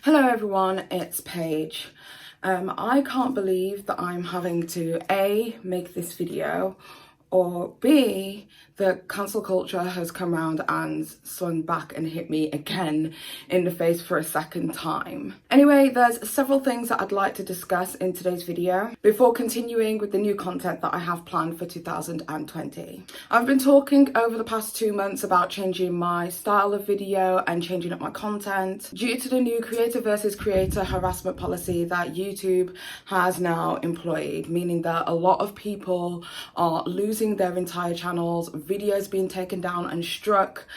Hello everyone, it's Paige. I can't believe that I'm having to A, make this video, or B, the cancel culture has come around and swung back and hit me again in the face for a second time. Anyway, there's several things that I'd like to discuss in today's video before continuing with the new content that I have planned for 2020. I've been talking over the past 2 months about changing my style of video and changing up my content due to the new creator versus creator harassment policy that YouTube has now employed, meaning that a lot of people are losing their entire channels, videos being taken down and struck,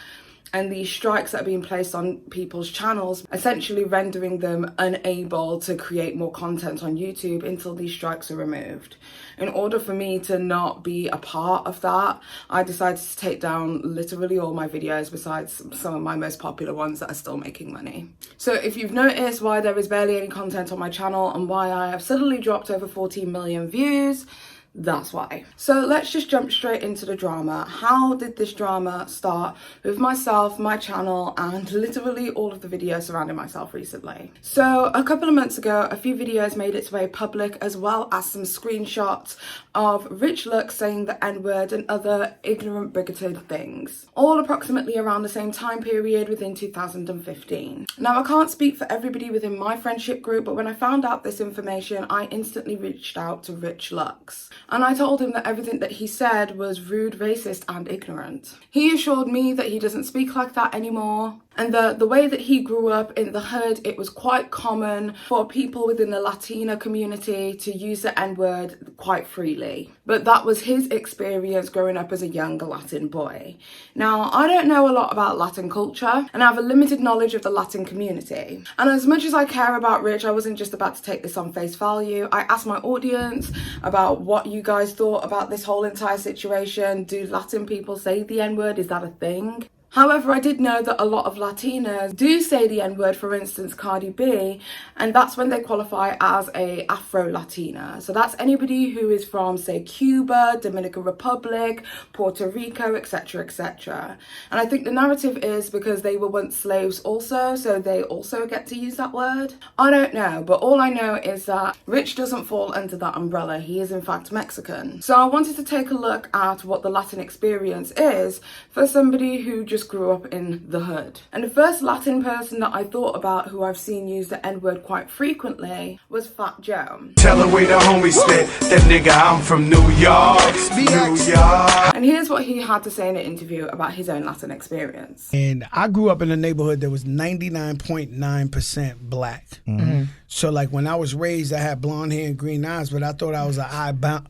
and these strikes that are being placed on people's channels essentially rendering them unable to create more content on YouTube until these strikes are removed. In order for me to not be a part of that, I decided to take down literally all my videos besides some of my most popular ones that are still making money. So if you've noticed why there is barely any content on my channel and why I have suddenly dropped over 14 million views, that's why. So let's just jump straight into the drama. How did this drama start with myself, my channel, and literally all of the videos surrounding myself recently? So a couple of months ago, a few videos made its way public, as well as some screenshots of rich looks saying the N-word and other ignorant, bigoted things, all approximately around the same time period within 2015. Now, I can't speak for everybody within my friendship group, but when I found out this information, I instantly reached out to Rich Lux. And I told him that everything that he said was rude, racist, and ignorant. He assured me that he doesn't speak like that anymore, and the way that he grew up in the hood, it was quite common for people within the Latino community to use the N-word quite freely. But that was his experience growing up as a young Latin boy. Now, I don't know a lot about Latin culture, and I have a limited knowledge of the Latin community. And as much as I care about Rich, I wasn't just about to take this on face value. I asked my audience about what you guys thought about this whole entire situation. Do Latin people say the N-word? Is that a thing? However, I did know that a lot of Latinas do say the N-word, for instance, Cardi B, and that's when they qualify as a Afro-Latina. So that's anybody who is from, say, Cuba, Dominican Republic, Puerto Rico, etc., etc. And I think the narrative is because they were once slaves also, so they also get to use that word. I don't know, but all I know is that Rich doesn't fall under that umbrella. He is in fact Mexican. So I wanted to take a look at what the Latin experience is for somebody who just grew up in the hood. And the first Latin person that I thought about who I've seen use the N-word quite frequently was Fat Joe. Tell her where the homies spit. That nigga, I'm from New York. New York. And here's what he had to say in an interview about his own Latin experience. And I grew up in a neighborhood that was 99.9% black. Mm-hmm. So like when I was raised, I had blonde hair and green eyes, but I thought I was an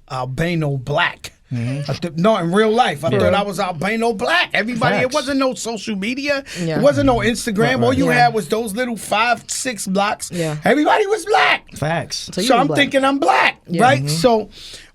albino black. Mm-hmm. No, in real life, I thought I was albino black. Everybody, Facts. It wasn't no social media. Yeah. It wasn't no Instagram. Right. All you had was those little 5-6 blocks. Yeah. Everybody was black. Facts. So I'm thinking I'm black, right? Mm-hmm. So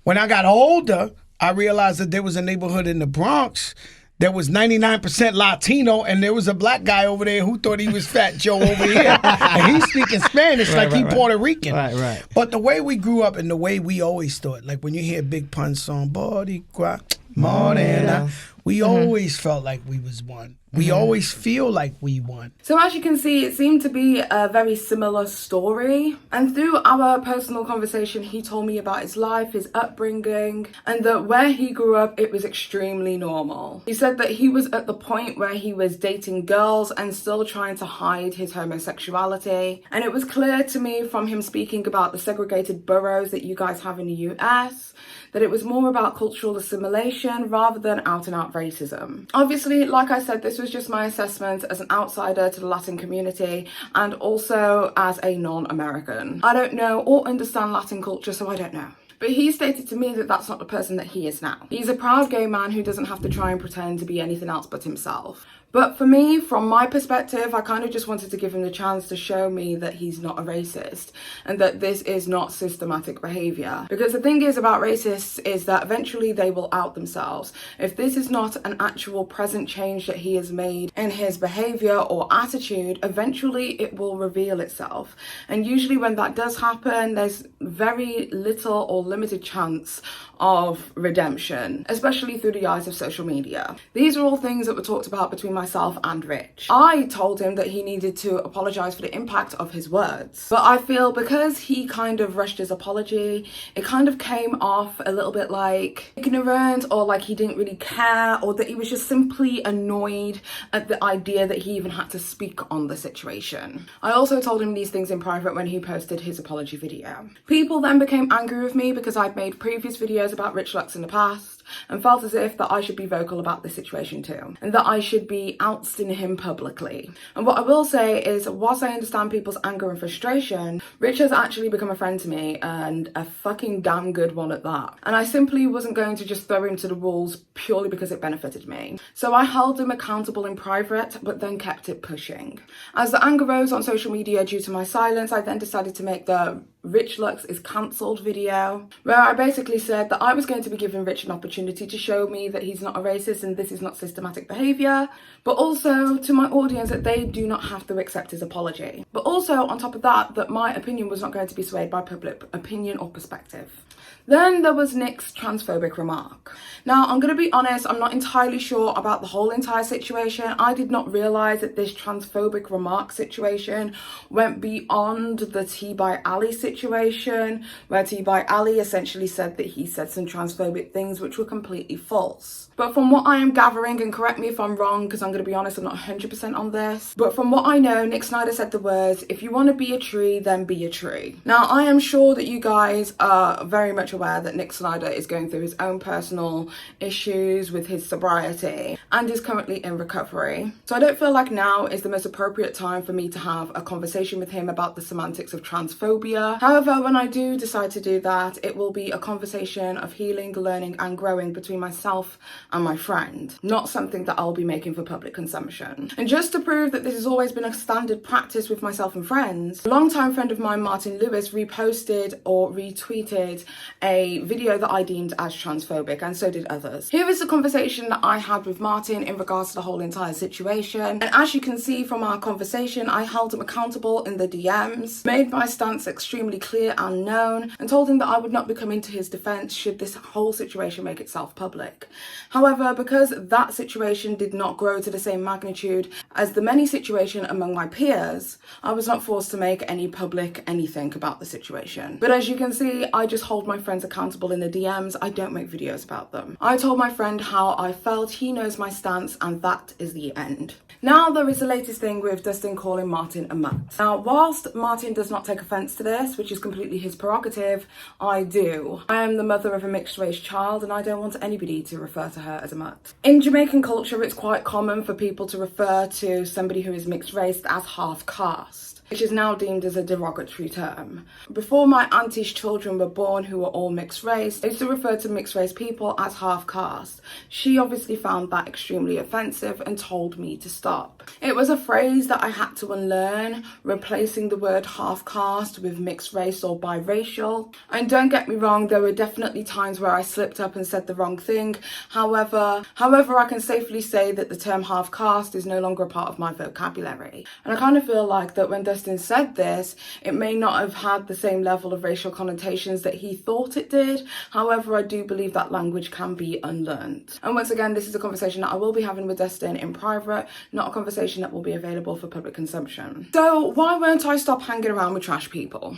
when I got older, I realized that there was a neighborhood in the Bronx that was 99% Latino, and there was a black guy over there who thought he was Fat Joe over here. And he's speaking Spanish he Puerto Rican. Right. But the way we grew up and the way we always thought, like when you hear Big Pun's song, Boricua, Morena, we always felt like we was one. We always feel like we won. So as you can see, it seemed to be a very similar story. And through our personal conversation, he told me about his life, his upbringing, and that where he grew up, it was extremely normal. He said that he was at the point where he was dating girls and still trying to hide his homosexuality. And it was clear to me from him speaking about the segregated boroughs that you guys have in the US, that it was more about cultural assimilation rather than out and out racism. Obviously, like I said, this was just my assessment as an outsider to the Latin community and also as a non-American. I don't know or understand Latin culture, so I don't know. But he stated to me that that's not the person that he is now. He's a proud gay man who doesn't have to try and pretend to be anything else but himself. But for me, from my perspective, I kind of just wanted to give him the chance to show me that he's not a racist and that this is not systematic behavior. Because the thing is about racists is that eventually they will out themselves. If this is not an actual present change that he has made in his behavior or attitude, eventually it will reveal itself. And usually when that does happen, there's very little or limited chance of redemption, especially through the eyes of social media. These are all things that were talked about between my myself and Rich. I told him that he needed to apologize for the impact of his words. But I feel because he kind of rushed his apology, it kind of came off a little bit like ignorant, or like he didn't really care, or that he was just simply annoyed at the idea that he even had to speak on the situation. I also told him these things in private when he posted his apology video. People then became angry with me because I'd made previous videos about Rich Lux in the past and felt as if that I should be vocal about this situation too, and that I should be ousting him publicly. And what I will say is, whilst I understand people's anger and frustration, Rich has actually become a friend to me, and a fucking damn good one at that. And I simply wasn't going to just throw him to the wolves purely because it benefited me. So I held him accountable in private, but then kept it pushing. As the anger rose on social media due to my silence, I then decided to make the Rich Lux is cancelled video, where I basically said that I was going to be giving Rich an opportunity to show me that he's not a racist and this is not systematic behaviour, but also to my audience that they do not have to accept his apology. But also, on top of that, that my opinion was not going to be swayed by public opinion or perspective. Then there was Nick's transphobic remark. Now, I'm going to be honest, I'm not entirely sure about the whole entire situation. I did not realise that this transphobic remark situation went beyond the T by Ali situation, where T by Ali essentially said that he said some transphobic things which were completely false. But from what I am gathering, and correct me if I'm wrong, because I'm going to be honest, I'm not 100% on this, but from what I know, Nick Snyder said the words, "If you want to be a tree, then be a tree." Now, I am sure that you guys are very much aware that Nick Snyder is going through his own personal issues with his sobriety and is currently in recovery. So I don't feel like now is the most appropriate time for me to have a conversation with him about the semantics of transphobia. However, when I do decide to do that, it will be a conversation of healing, learning and growing between myself and my friend, not something that I'll be making for public consumption. And just to prove that this has always been a standard practice with myself and friends, a longtime friend of mine, Martin Lewis, reposted or retweeted a video that I deemed as transphobic, and so did others. Here is the conversation that I had with Martin in regards to the whole entire situation. And as you can see from our conversation, I held him accountable in the DMs, made my stance extremely clear and known, and told him that I would not be coming to his defense should this whole situation make itself public. However, because that situation did not grow to the same magnitude as the many situation among my peers, I was not forced to make any public anything about the situation. But as you can see, I just hold my friends accountable in the DMs. I don't make videos about them. I told my friend how I felt, he knows my stance, and that is the end. Now there is the latest thing with Dustin calling Martin a mutt. Now, whilst Martin does not take offence to this, which is completely his prerogative, I do. I am the mother of a mixed race child and I don't want anybody to refer to her as a mutt. In Jamaican culture, it's quite common for people to refer to somebody who is mixed race as half caste, which is now deemed as a derogatory term. Before my auntie's children were born, who were all mixed race, they used to refer to mixed race people as half caste. She obviously found that extremely offensive and told me to stop. It was a phrase that I had to unlearn, replacing the word half caste with mixed race or biracial. And don't get me wrong, there were definitely times where I slipped up and said the wrong thing. However, I can safely say that the term half caste is no longer a part of my vocabulary. And I kind of feel like that when Dustin said this, it may not have had the same level of racial connotations that he thought it did. However, I do believe that language can be unlearned. And once again, this is a conversation that I will be having with Dustin in private, not a conversation that will be available for public consumption. So why won't I stop hanging around with trash people?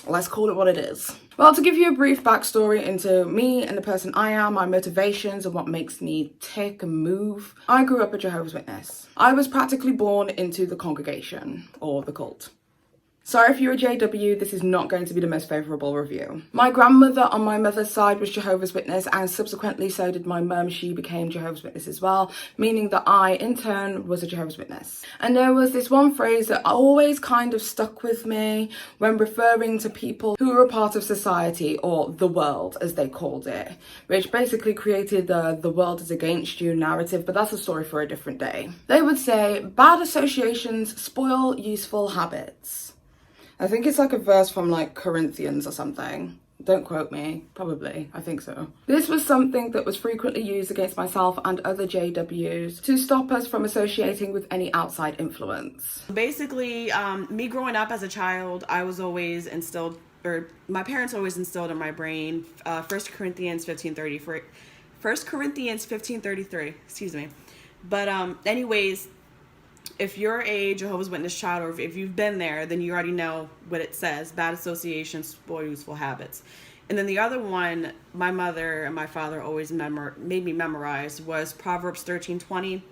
Let's call it what it is. Well, to give you a brief backstory into me and the person I am, my motivations and what makes me tick and move, I grew up a Jehovah's Witness. I was practically born into the congregation, or the cult. Sorry if you're a JW, this is not going to be the most favourable review. My grandmother on my mother's side was Jehovah's Witness, and subsequently so did my mum. She became Jehovah's Witness as well, meaning that I, in turn, was a Jehovah's Witness. And there was this one phrase that always kind of stuck with me when referring to people who were a part of society, or the world, as they called it, which basically created the world is against you narrative, but that's a story for a different day. They would say, bad associations spoil useful habits. I think it's like a verse from like Corinthians or something. Don't quote me, probably, I think so. This was something that was frequently used against myself and other JWs to stop us from associating with any outside influence. Basically, me growing up as a child, I was always instilled, or my parents always instilled in my brain, 1 Corinthians 15:33, excuse me. But anyways, if you're a Jehovah's Witness child, or if you've been there, then you already know what it says: bad associations spoil useful habits. And then the other one my mother and my father always made me memorize was Proverbs 13:20.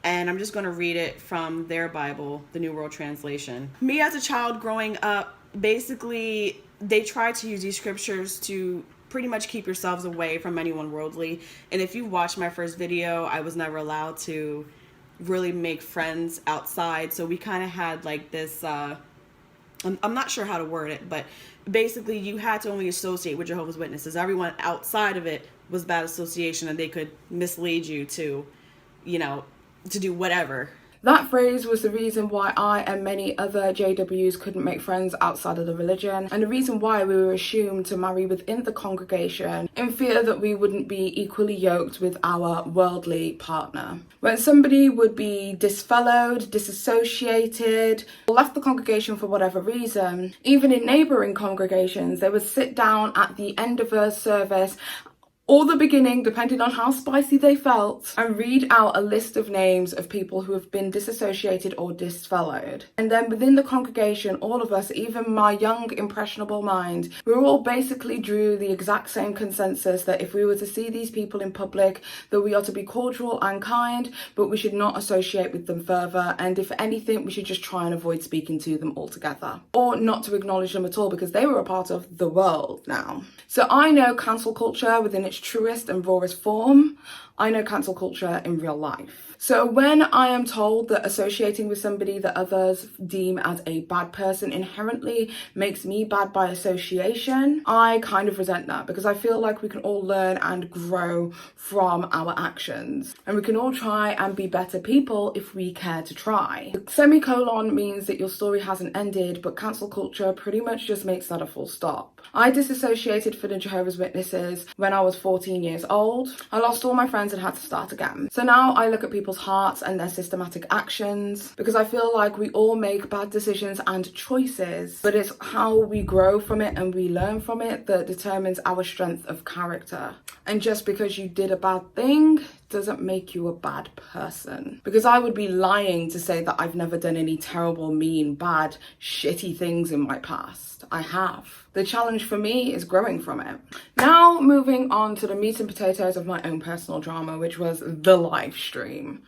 And I'm just going to read it from their Bible, the New World Translation. Me as a child growing up, basically, they try to use these scriptures to pretty much keep yourselves away from anyone worldly. And if you watch my first video, I was never allowed to really make friends outside. So we kind of had like this, I'm not sure how to word it, but basically you had to only associate with Jehovah's Witnesses. Everyone outside of it was bad association, and they could mislead you to, to do whatever. That phrase was the reason why I and many other JWs couldn't make friends outside of the religion, and the reason why we were assumed to marry within the congregation in fear that we wouldn't be equally yoked with our worldly partner. When somebody would be disfellowed, disassociated, or left the congregation for whatever reason, even in neighbouring congregations, they would sit down at the end of a service or the beginning, depending on how spicy they felt, and read out a list of names of people who have been disassociated or disfellowed. And then within the congregation, all of us, even my young, impressionable mind, we all basically drew the exact same consensus that if we were to see these people in public, that we are to be cordial and kind, but we should not associate with them further. And if anything, we should just try and avoid speaking to them altogether, or not to acknowledge them at all, because they were a part of the world now. So I know cancel culture within its truest and rawest form. I know cancel culture in real life. So when I am told that associating with somebody that others deem as a bad person inherently makes me bad by association, I kind of resent that, because I feel like we can all learn and grow from our actions, and we can all try and be better people if we care to try. The semicolon means that your story hasn't ended, but cancel culture pretty much just makes that a full stop. I disassociated from the Jehovah's Witnesses when I was 14 years old. I lost all my friends and had to start again. So now I look at people's hearts and their systematic actions, because I feel like we all make bad decisions and choices, but it's how we grow from it and we learn from it that determines our strength of character. And just because you did a bad thing doesn't make you a bad person, because I would be lying to say that I've never done any terrible, mean, bad, shitty things in my past. I have. The challenge for me is growing from it. Now moving on to the meat and potatoes of my own personal drama, which was the live stream.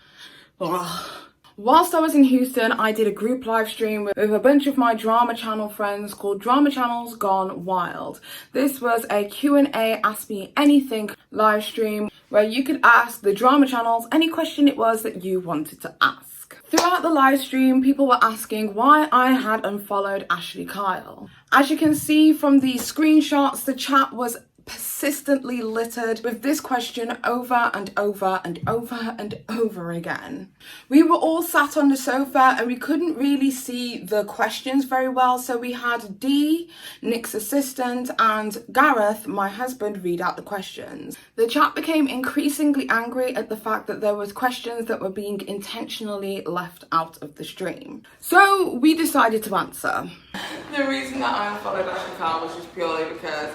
Ugh. Whilst I was in Houston, I did a group live stream with a bunch of my drama channel friends called Drama Channels Gone Wild. This was a Q&A Ask Me Anything live stream where you could ask the drama channels any question it was that you wanted to ask. Throughout the live stream, people were asking why I had unfollowed Ashley Kyle. As you can see from the screenshots, the chat was persistently littered with this question over and over and over and over again. We were all sat on the sofa and we couldn't really see the questions very well, so we had Dee, Nick's assistant, and Gareth, my husband, read out the questions. The chat became increasingly angry at the fact that there was questions that were being intentionally left out of the stream. So we decided to answer. The reason that I unfollowed Ashley Kyle was just purely because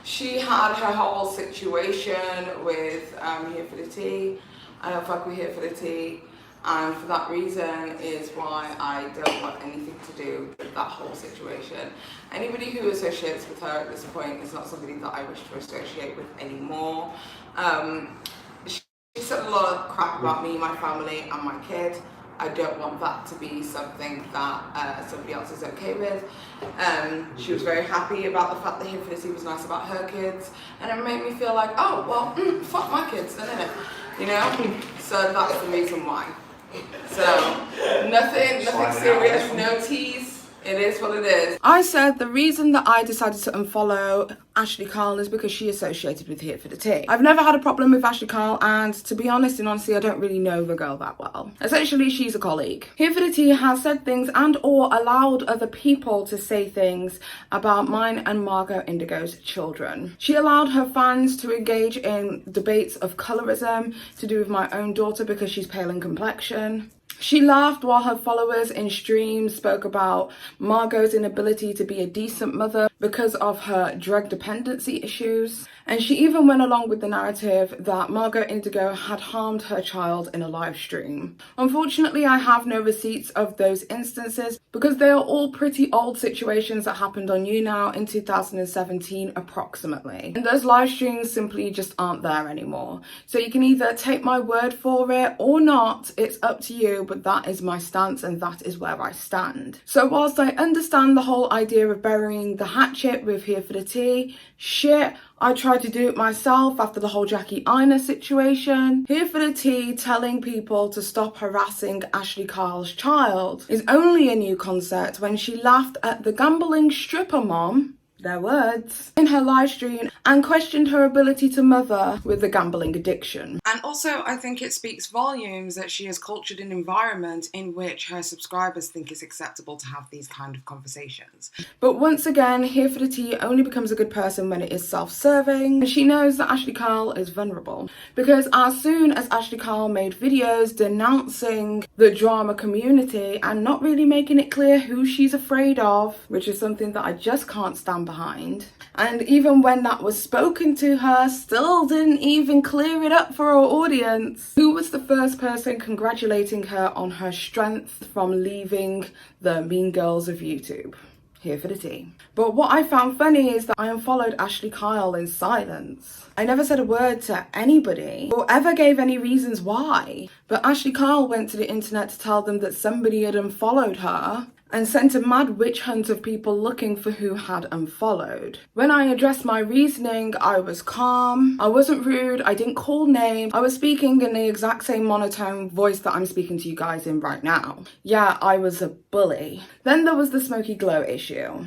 she had her whole situation with Here for the Tea. I don't fuck with Here for the Tea, and for that reason is why I don't want anything to do with that whole situation. Anybody who associates with her at this point is not somebody that I wish to associate with anymore. She said a lot of crap about me, my family, and my kid. I don't want that to be something that somebody else is okay with. She was very happy about the fact that Here for the Tea was nice about her kids, and it made me feel like, oh, well, fuck my kids then, innit? You know? So that's the reason why. So, nothing serious, no tease. It is what it is. I said the reason that I decided to unfollow Ashley Kyle is because she associated with Here for the Tea. I've never had a problem with Ashley Kyle, and to be honest and honestly, I don't really know the girl that well. Essentially, she's a colleague. Here for the Tea has said things and or allowed other people to say things about mine and Margot Indigo's children. She allowed her fans to engage in debates of colorism to do with my own daughter because she's pale in complexion. She laughed while her followers in streams spoke about Margot's inability to be a decent mother because of her drug dependency issues. And she even went along with the narrative that Margot Indigo had harmed her child in a live stream. Unfortunately, I have no receipts of those instances because they are all pretty old situations that happened on YouNow in 2017 approximately. And those live streams simply just aren't there anymore. So you can either take my word for it or not, it's up to you, but that is my stance and that is where I stand. So whilst I understand the whole idea of burying the hatchet with Here for the Tea, shit, I tried to do it myself after the whole Jackie Aina situation. Here for the Tea telling people to stop harassing Ashley Kyle's child is only a new concept when she laughed at the gambling stripper mom, their words, in her live stream and questioned her ability to mother with the gambling addiction. And also, I think it speaks volumes that she has cultured an environment in which her subscribers think it's acceptable to have these kind of conversations. But once again, Here for the Tea only becomes a good person when it is self-serving, and she knows that Ashley Kyle is vulnerable. Because as soon as Ashley Kyle made videos denouncing the drama community and not really making it clear who she's afraid of, which is something that I just can't stand behind, and even when that was spoken to her, still didn't even clear it up for her audience. Who was the first person congratulating her on her strength from leaving the mean girls of YouTube? Here for the Tea. But what I found funny is that I unfollowed Ashley Kyle in silence. I never said a word to anybody or ever gave any reasons why. But Ashley Kyle went to the internet to tell them that somebody had unfollowed her and sent a mad witch hunt of people looking for who had unfollowed. When I addressed my reasoning, I was calm, I wasn't rude, I didn't call names, I was speaking in the exact same monotone voice that I'm speaking to you guys in right now. Yeah, I was a bully. Then there was the Smoky Glow issue.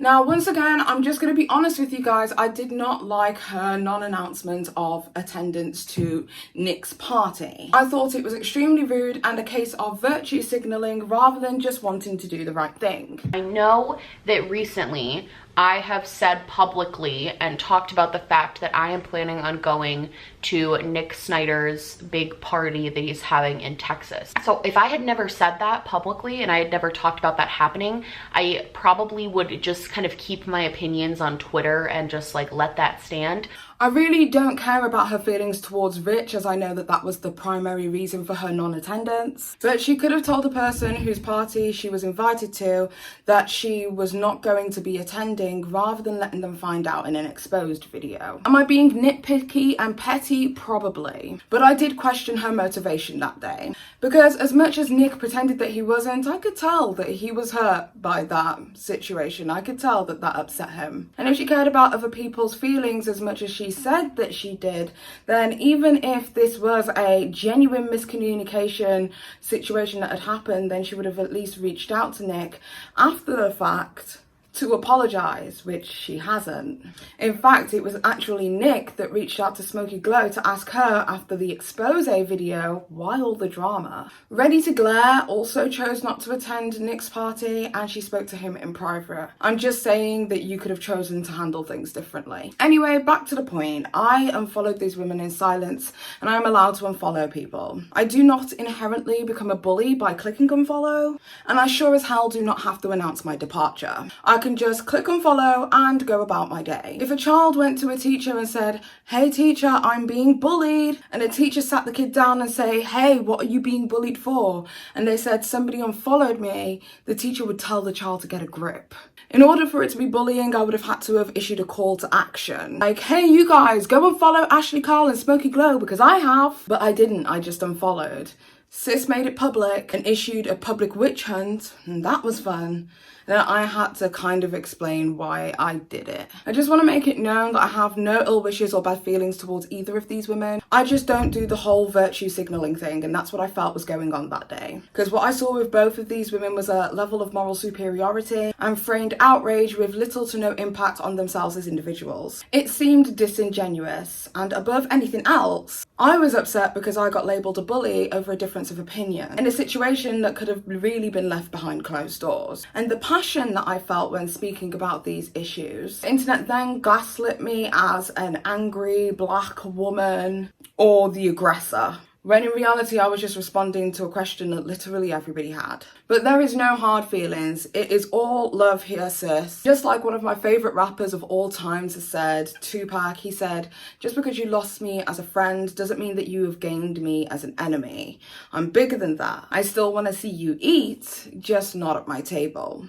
Now, once again, I'm just going to be honest with you guys. I did not like her non-announcement of attendance to Nick's party. I thought it was extremely rude and a case of virtue signaling rather than just wanting to do the right thing. I know that recently I have said publicly and talked about the fact that I am planning on going to Nick Snyder's big party that he's having in Texas. So if I had never said that publicly and I had never talked about that happening, I probably would just kind of keep my opinions on Twitter and just like let that stand. I really don't care about her feelings towards Rich, as I know that that was the primary reason for her non-attendance. But she could have told the person whose party she was invited to that she was not going to be attending rather than letting them find out in an exposed video. Am I being nitpicky and petty? Probably. But I did question her motivation that day. Because as much as Nick pretended that he wasn't, I could tell that he was hurt by that situation. I could tell that that upset him. And if she cared about other people's feelings as much as she said that she did, then even if this was a genuine miscommunication situation that had happened, then she would have at least reached out to Nick after the fact to apologise, which she hasn't. In fact, it was actually Nick that reached out to Smoky Glow to ask her after the expose video, why all the drama? Ready to Glare also chose not to attend Nick's party and she spoke to him in private. I'm just saying that you could have chosen to handle things differently. Anyway, back to the point. I unfollowed these women in silence and I am allowed to unfollow people. I do not inherently become a bully by clicking unfollow, and I sure as hell do not have to announce my departure. I can just click unfollow and go about my day. If a child went to a teacher and said, hey teacher, I'm being bullied, and a teacher sat the kid down and say, hey, what are you being bullied for? And they said, somebody unfollowed me, the teacher would tell the child to get a grip. In order for it to be bullying, I would have had to have issued a call to action. Like, hey, you guys, go and follow Ashley Kyle and Smoky Glow, because I have. But I didn't, I just unfollowed. Sis made it public and issued a public witch hunt, and that was fun. Then I had to kind of explain why I did it. I just want to make it known that I have no ill wishes or bad feelings towards either of these women. I just don't do the whole virtue signaling thing, and that's what I felt was going on that day. Because what I saw with both of these women was a level of moral superiority and feigned outrage with little to no impact on themselves as individuals. It seemed disingenuous, and above anything else, I was upset because I got labelled a bully over a difference of opinion in a situation that could have really been left behind closed doors. And the passion that I felt when speaking about these issues, the internet then gaslit me as an angry black woman or the aggressor. when in reality I was just responding to a question that literally everybody had. But there is no hard feelings. It is all love here, sis. Just like one of my favourite rappers of all times has said, Tupac, he said, just because you lost me as a friend doesn't mean that you have gained me as an enemy. I'm bigger than that. I still want to see you eat, just not at my table.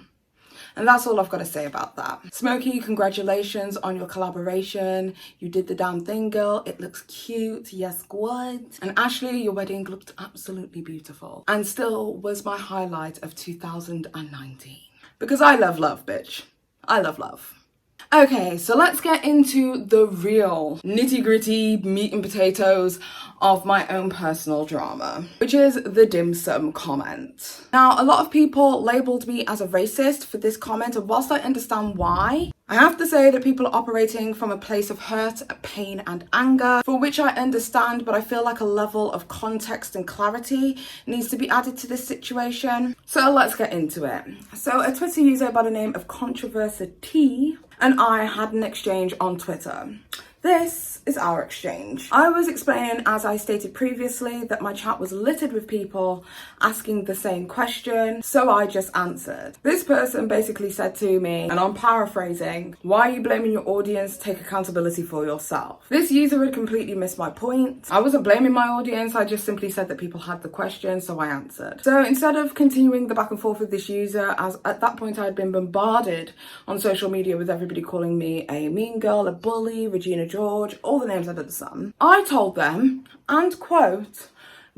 And that's all I've got to say about that. Smokey, congratulations on your collaboration. You did the damn thing, girl. It looks cute. Yes, good. And Ashley, your wedding looked absolutely beautiful. And still was my highlight of 2019. Because I love love, bitch. I love love. Okay, so let's get into the real nitty-gritty meat and potatoes of my own personal drama, which is the dim sum comment. Now, a lot of people labelled me as a racist for this comment, and whilst I understand why, I have to say that people are operating from a place of hurt, pain and anger, for which I understand, but I feel like a level of context and clarity needs to be added to this situation. So let's get into it. So a Twitter user by the name of Controversy T and I had an exchange on Twitter. This is our exchange. I was explaining, as I stated previously, that my chat was littered with people asking the same question, so I just answered. This person basically said to me, and I'm paraphrasing, why are you blaming your audience? Take accountability for yourself. This user had completely missed my point. I wasn't blaming my audience, I just simply said that people had the question, so I answered. So instead of continuing the back and forth with this user, as at that point I had been bombarded on social media with everybody calling me a mean girl, a bully, Regina George, all the names under the sun, I told them, and quote,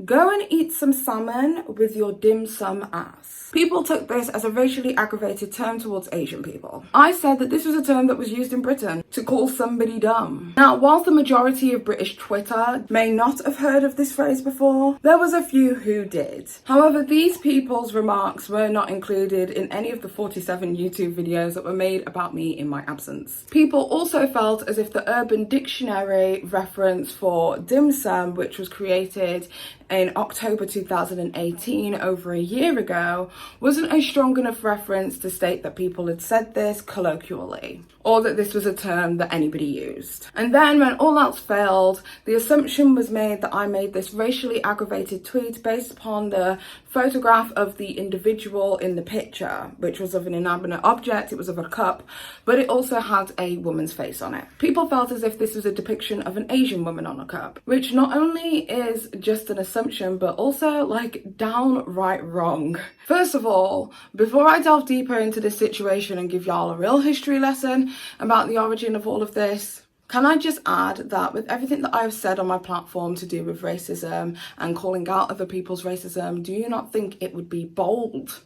go and eat some salmon with your dim sum ass. People took this as a racially aggravated term towards Asian people. I said that this was a term that was used in Britain to call somebody dumb. Now, whilst the majority of British Twitter may not have heard of this phrase before, there was a few who did. However, these people's remarks were not included in any of the 47 YouTube videos that were made about me in my absence. People also felt as if the Urban Dictionary reference for dim sum, which was created in October 2018, over a year ago, wasn't a strong enough reference to state that people had said this colloquially, or that this was a term that anybody used. And then when all else failed, the assumption was made that I made this racially aggravated tweet based upon the photograph of the individual in the picture, which was of an inanimate object. It was of a cup, but it also had a woman's face on it. People felt as if this was a depiction of an Asian woman on a cup, which not only is just an assumption, but also like downright wrong. First of all, before I delve deeper into this situation and give y'all a real history lesson about the origin of all of this, can I just add that with everything that I've said on my platform to do with racism and calling out other people's racism, do you not think it would be bold,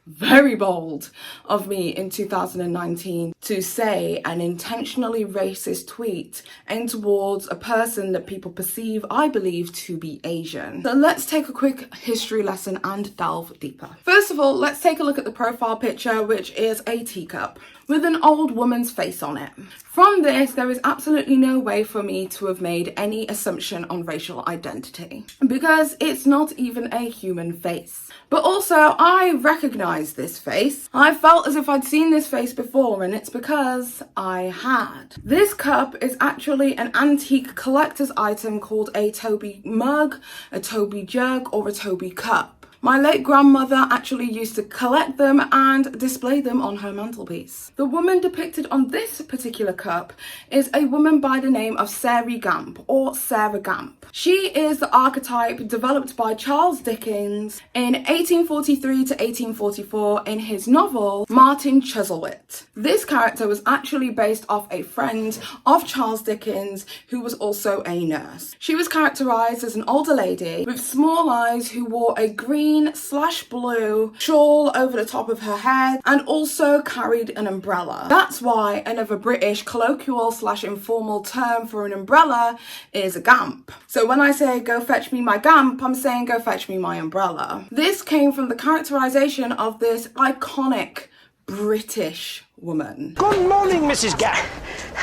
very bold of me in 2019 to say an intentionally racist tweet aimed towards a person that people perceive, I believe, to be Asian? So let's take a quick history lesson and delve deeper. First of all, let's take a look at the profile picture, which is a teacup with an old woman's face on it. From this, there is absolutely no way for me to have made any assumption on racial identity, because it's not even a human face. But also, I recognise this face. I felt as if I'd seen this face before, and it's because I had. This cup is actually an antique collector's item called a Toby mug, a Toby jug, or a Toby cup. My late grandmother actually used to collect them and display them on her mantelpiece. The woman depicted on this particular cup is a woman by the name of Sarah Gamp, or Sarah Gamp. She is the archetype developed by Charles Dickens in 1843 to 1844 in his novel Martin Chuzzlewit. This character was actually based off a friend of Charles Dickens who was also a nurse. She was characterised as an older lady with small eyes who wore a green/blue shawl over the top of her head and also carried an umbrella. That's why another British colloquial/informal term for an umbrella is a gamp. So when I say go fetch me my gamp, I'm saying go fetch me my umbrella. This came from the characterisation of this iconic British woman. Good morning, Mrs. Gamp.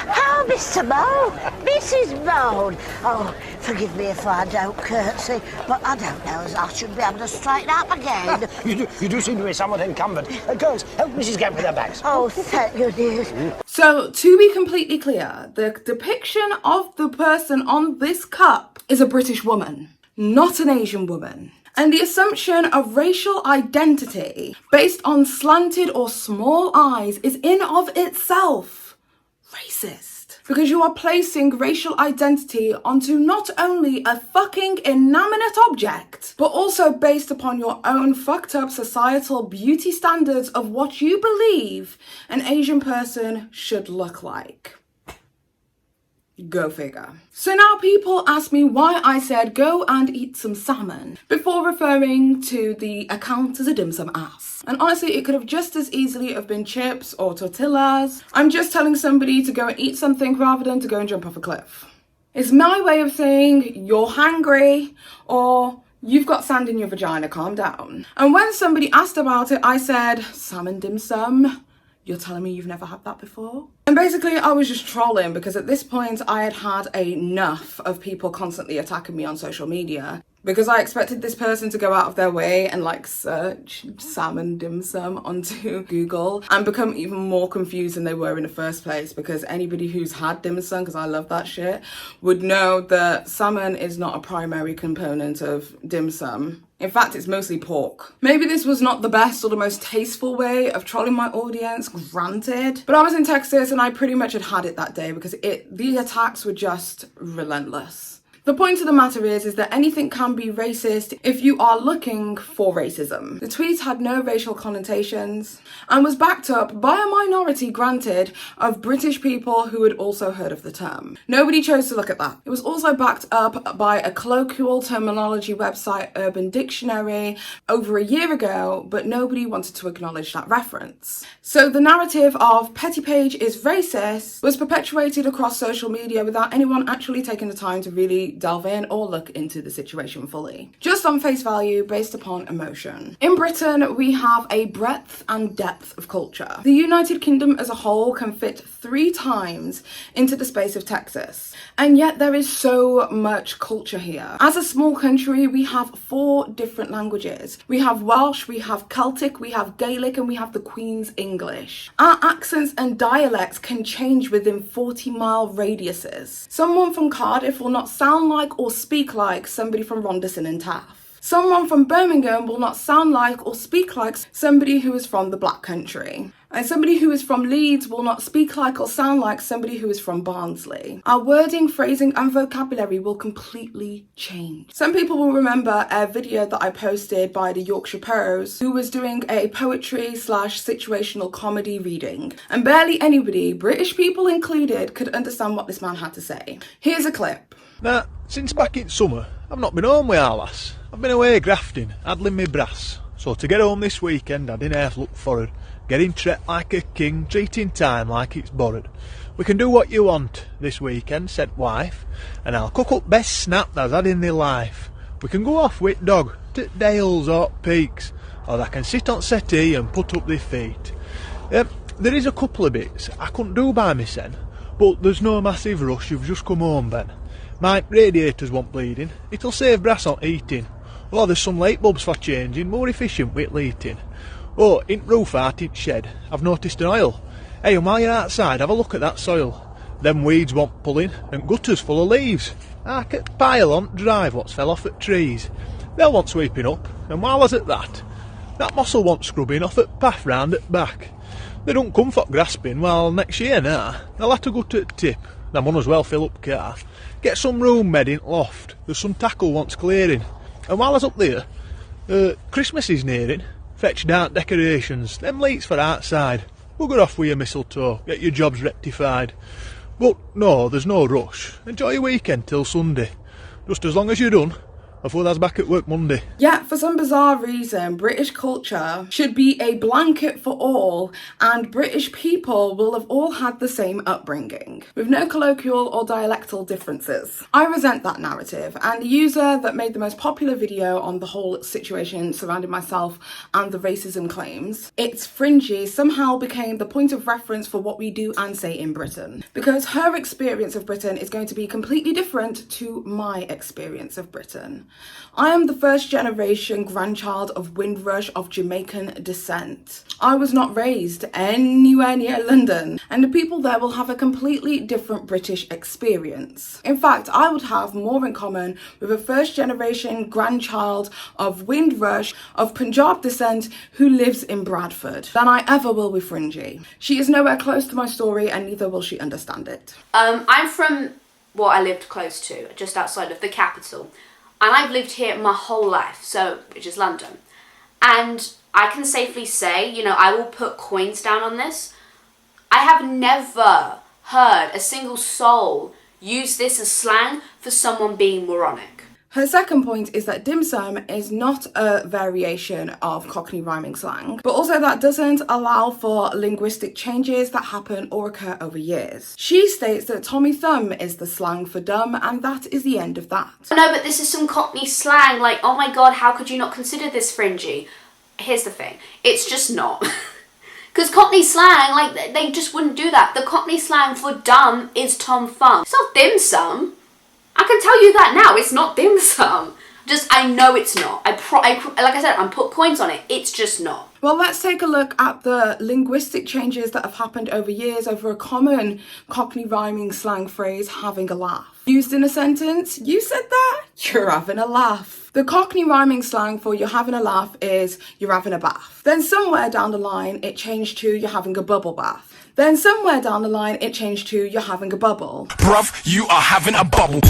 Oh, Mr. Mole, Mrs. Mole. Oh, forgive me if I don't curtsy, but I don't know as I should be able to straighten up again. You do seem to be somewhat encumbered. Girls, help Mrs. Gamp with her bags. Oh, thank you, dear. So, to be completely clear, the depiction of the person on this cup is a British woman, not an Asian woman. And the assumption of racial identity based on slanted or small eyes is in of itself racist. Because you are placing racial identity onto not only a fucking inanimate object, but also based upon your own fucked up societal beauty standards of what you believe an Asian person should look like. Go figure. So now people ask me why I said go and eat some salmon before referring to the account as a dim sum ass. And honestly, it could have just as easily have been chips or tortillas. I'm just telling somebody to go and eat something rather than to go and jump off a cliff. It's my way of saying you're hangry or you've got sand in your vagina, calm down. And when somebody asked about it, I said, salmon dim sum? You're telling me you've never had that before? And basically I was just trolling because at this point I had had enough of people constantly attacking me on social media because I expected this person to go out of their way and like search salmon dim sum onto Google and become even more confused than they were in the first place, because anybody who's had dim sum, because I love that shit, would know that salmon is not a primary component of dim sum. In fact, it's mostly pork. Maybe this was not the best or the most tasteful way of trolling my audience, granted. But I was in Texas and I pretty much had it that day because the attacks were just relentless. The point of the matter is that anything can be racist if you are looking for racism. The tweet had no racial connotations and was backed up by a minority, granted, of British people who had also heard of the term. Nobody chose to look at that. It was also backed up by a colloquial terminology website, Urban Dictionary, over a year ago, but nobody wanted to acknowledge that reference. So the narrative of Petty Paige is racist was perpetuated across social media without anyone actually taking the time to really delve in or look into the situation fully. Just on face value, based upon emotion. In Britain, we have a breadth and depth of culture. The United Kingdom as a whole can fit 3 times into the space of Texas. And yet there is so much culture here. As a small country, we have 4 different languages. We have Welsh, we have Celtic, we have Gaelic, and we have the Queen's English. Our accents and dialects can change within 40-mile radiuses. Someone from Cardiff will not sound like or speak like somebody from Ronderson and Taff. Someone from Birmingham will not sound like or speak like somebody who is from the Black Country. And somebody who is from Leeds will not speak like or sound like somebody who is from Barnsley. Our wording, phrasing and vocabulary will completely change. Some people will remember a video that I posted by the Yorkshire Pros, who was doing a poetry/situational comedy reading. And barely anybody, British people included, could understand what this man had to say. Here's a clip. Now, since back in summer, I've not been home with our lass. I've been away grafting, addling me brass. So to get home this weekend, I didn't have to look for her. Getting treated like a king, treating time like it's borrowed. We can do what you want this weekend, said wife, and I'll cook up best snap that's had in their life. We can go off with dog, to dales or peaks, or they can sit on settee and put up their feet. There is a couple of bits I couldn't do by myself, but there's no massive rush, you've just come home then. My radiators won't bleeding, it'll save brass on heating. Oh, there's some light bulbs for changing, more efficient with lighting. Oh, in roof out in shed, I've noticed an oil. Hey, and while you're outside, have a look at that soil. Them weeds want pulling, and gutters full of leaves. I can pile on drive what's fell off at trees. They'll want sweeping up, and while I was at that moss'll want scrubbing off at path round at back. They don't come for grasping, well, next year now, they'll have to go to tip. They mun as well fill up car. Get some room made in loft, there's some tackle wants clearing. And while I was up there, Christmas is nearing. Fetch dark decorations, them lights for outside. Bugger off with your mistletoe, get your jobs rectified. But no, there's no rush. Enjoy your weekend till Sunday. Just as long as you're done, before that's back at work Monday. Yet, for some bizarre reason, British culture should be a blanket for all, and British people will have all had the same upbringing, with no colloquial or dialectal differences. I resent that narrative, and the user that made the most popular video on the whole situation surrounding myself and the racism claims, It's Fringy, somehow became the point of reference for what we do and say in Britain, because her experience of Britain is going to be completely different to my experience of Britain. I am the first generation grandchild of Windrush of Jamaican descent. I was not raised anywhere near London, and the people there will have a completely different British experience. In fact, I would have more in common with a first generation grandchild of Windrush of Punjab descent who lives in Bradford than I ever will with Fringy. She is nowhere close to my story, and neither will she understand it. I'm from what I lived close to, just outside of the capital. And I've lived here my whole life, which is London. And I can safely say, I will put coins down on this. I have never heard a single soul use this as slang for someone being moronic. Her second point is that dim sum is not a variation of Cockney rhyming slang, but also that doesn't allow for linguistic changes that happen or occur over years. She states that Tommy Thumb is the slang for dumb, and that is the end of that. No, but this is some Cockney slang, like, oh my god, how could you not consider this Fringy? Here's the thing, it's just not. Because Cockney slang, they just wouldn't do that. The Cockney slang for dumb is Tom Thumb. It's not dim sum. I can tell you that now, it's not dim sum. I know it's not. Like I said, I'm put coins on it. It's just not. Well, let's take a look at the linguistic changes that have happened over years over a common Cockney rhyming slang phrase, having a laugh. Used in a sentence, you said that? You're having a laugh. The Cockney rhyming slang for you're having a laugh is you're having a bath. Then somewhere down the line, it changed to you're having a bubble bath. Then somewhere down the line, it changed to you're having a bubble. Bruv, you are having a bubble.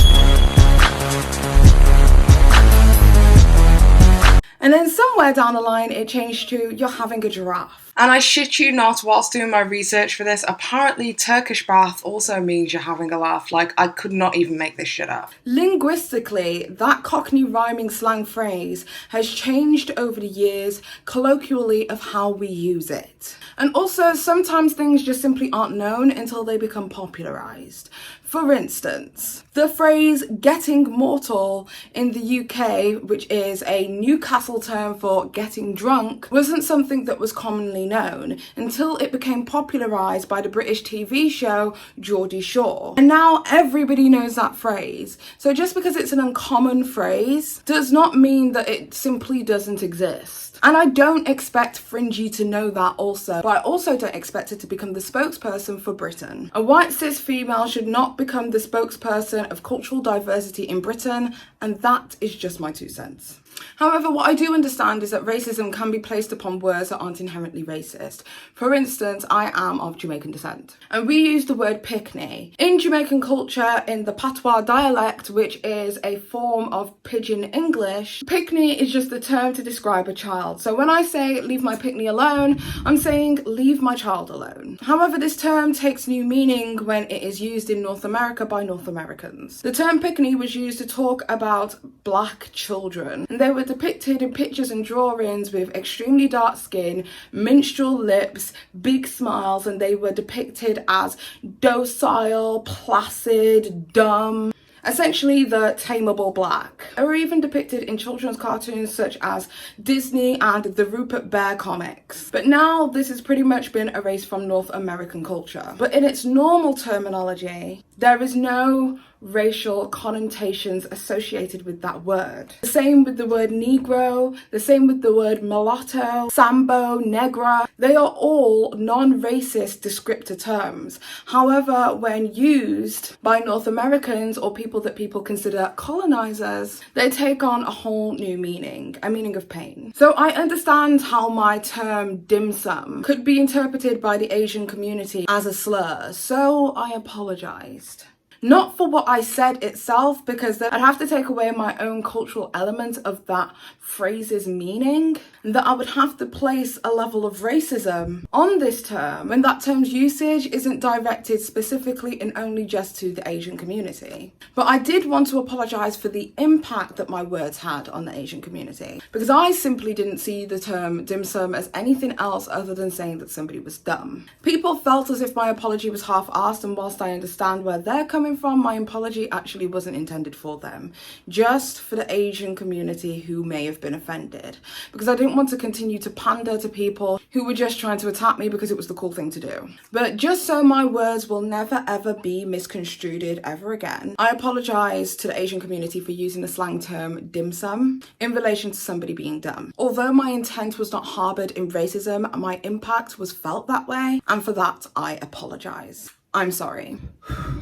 And then somewhere down the line, it changed to you're having a giraffe. And I shit you not, whilst doing my research for this, apparently Turkish bath also means you're having a laugh. Like, I could not even make this shit up. Linguistically, that Cockney rhyming slang phrase has changed over the years, colloquially, of how we use it. And also, sometimes things just simply aren't known until they become popularised. For instance, the phrase getting mortal in the UK, which is a Newcastle term for getting drunk, wasn't something that was commonly known until it became popularised by the British TV show Geordie Shore. And now everybody knows that phrase. So just because it's an uncommon phrase does not mean that it simply doesn't exist. And I don't expect Fringy to know that also, but I also don't expect it to become the spokesperson for Britain. A white cis female should not become the spokesperson of cultural diversity in Britain, and that is just my 2 cents. However, what I do understand is that racism can be placed upon words that aren't inherently racist. For instance, I am of Jamaican descent, and we use the word picnic. In Jamaican culture, in the patois dialect, which is a form of pidgin English, picnic is just the term to describe a child. So when I say leave my picnic alone, I'm saying leave my child alone. However, this term takes new meaning when it is used in North America by North Americans. The term picnic was used to talk about black children, and they were depicted in pictures and drawings with extremely dark skin, minstrel lips, big smiles, and they were depicted as docile, placid, dumb. Essentially the tameable black. They were even depicted in children's cartoons such as Disney and the Rupert Bear comics. But now this has pretty much been erased from North American culture. But in its normal terminology, there is no racial connotations associated with that word. The same with the word Negro, the same with the word mulatto, Sambo, Negra. They are all non-racist descriptor terms. However, when used by North Americans or people that people consider colonizers, they take on a whole new meaning, a meaning of pain. So I understand how my term dim sum could be interpreted by the Asian community as a slur, so I apologized. Not for what I said itself, because then I'd have to take away my own cultural element of that phrase's meaning, and that I would have to place a level of racism on this term when that term's usage isn't directed specifically and only just to the Asian community. But I did want to apologise for the impact that my words had on the Asian community, because I simply didn't see the term dim sum as anything else other than saying that somebody was dumb. People felt as if my apology was half-assed, and whilst I understand where they're coming coming from, my apology actually wasn't intended for them, just for the Asian community who may have been offended, because I didn't want to continue to pander to people who were just trying to attack me because it was the cool thing to do. But just so my words will never ever be misconstrued ever again, I apologize to the Asian community for using the slang term dim sum in relation to somebody being dumb. Although my intent was not harbored in racism, my impact was felt that way, and for that I apologize. I'm sorry.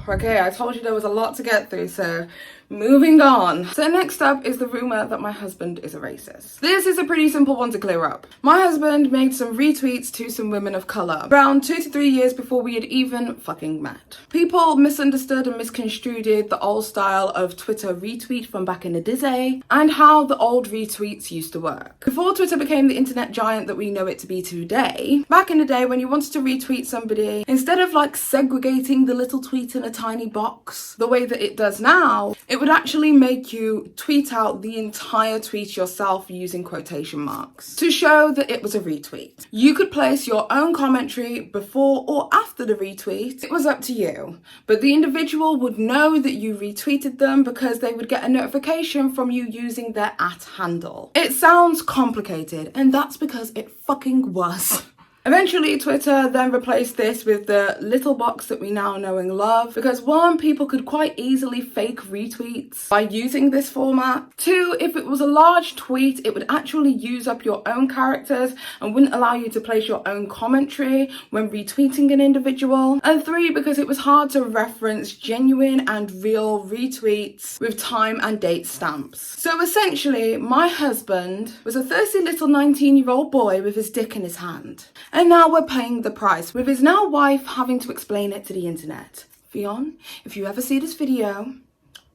Okay, I told you there was a lot to get through, so moving on. So next up is the rumour that my husband is a racist. This is a pretty simple one to clear up. My husband made some retweets to some women of colour around 2 to 3 years before we had even fucking met. People misunderstood and misconstrued the old style of Twitter retweet from back in the day and how the old retweets used to work. Before Twitter became the internet giant that we know it to be today, back in the day when you wanted to retweet somebody, instead of like segregating the little tweet in a tiny box the way that it does now, it would actually make you tweet out the entire tweet yourself using quotation marks to show that it was a retweet. You could place your own commentary before or after the retweet. It was up to you, but the individual would know that you retweeted them because they would get a notification from you using their @ handle. It sounds complicated, and that's because it fucking was. Eventually, Twitter then replaced this with the little box that we now know and love, because one, people could quite easily fake retweets by using this format. Two, if it was a large tweet, it would actually use up your own characters and wouldn't allow you to place your own commentary when retweeting an individual. And three, because it was hard to reference genuine and real retweets with time and date stamps. So essentially, my husband was a thirsty little 19-year-old boy with his dick in his hand. And now we're paying the price, with his now wife having to explain it to the internet. Fionn, if you ever see this video,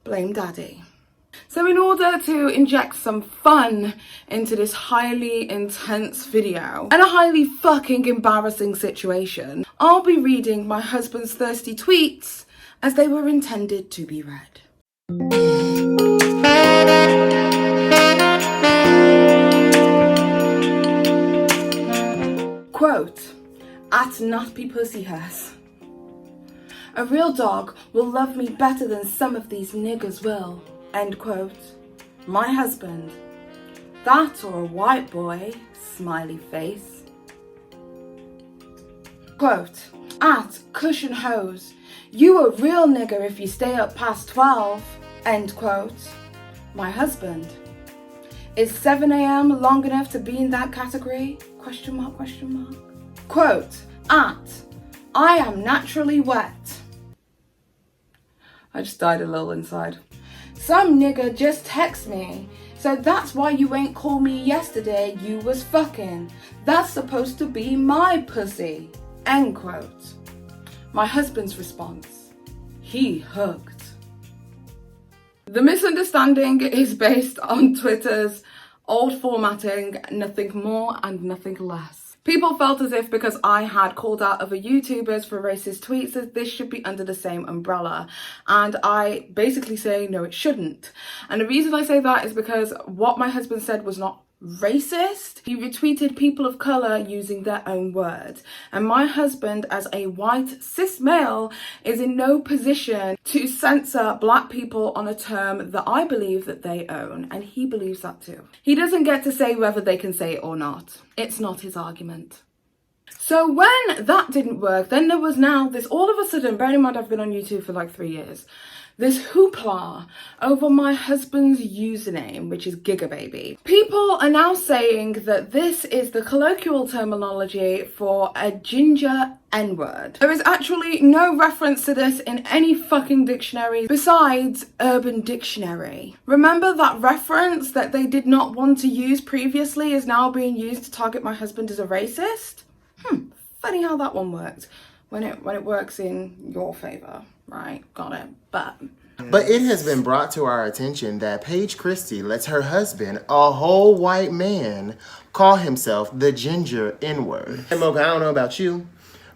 blame daddy. So in order to inject some fun into this highly intense video and a highly fucking embarrassing situation, I'll be reading my husband's thirsty tweets as they were intended to be read. Quote, @NotBePussyHurse. A real dog will love me better than some of these niggers will. End quote. My husband. That or a white boy. Smiley face. Quote, @CushionHose. You a real nigger if you stay up past 12. End quote. My husband. Is 7 a.m. long enough to be in that category? Question mark, question mark. Quote, I am naturally wet. I just died a little inside. Some nigga just text me. So that's why you ain't call me yesterday, you was fucking. That's supposed to be my pussy. End quote. My husband's response. He hugged. The misunderstanding is based on Twitter's old formatting, nothing more and nothing less. People felt as if because I had called out other YouTubers for racist tweets that this should be under the same umbrella. And I basically say, no, it shouldn't. And the reason I say that is because what my husband said was not racist. He retweeted people of colour using their own words. And my husband, as a white cis male, is in no position to censor black people on a term that I believe that they own. And he believes that too. He doesn't get to say whether they can say it or not. It's not his argument. So when that didn't work, then there was now this, all of a sudden, bearing in mind I've been on YouTube for like 3 years, this hoopla over my husband's username, which is Gigababy. People are now saying that this is the colloquial terminology for a ginger N-word. There is actually no reference to this in any fucking dictionary besides Urban Dictionary. Remember that reference that they did not want to use previously is now being used to target my husband as a racist? Funny how that one worked. When it works in your favor, right? Got it. But it has been brought to our attention that Paige Christie lets her husband, a whole white man, call himself the ginger N-word. Hey, Mocha, I don't know about you,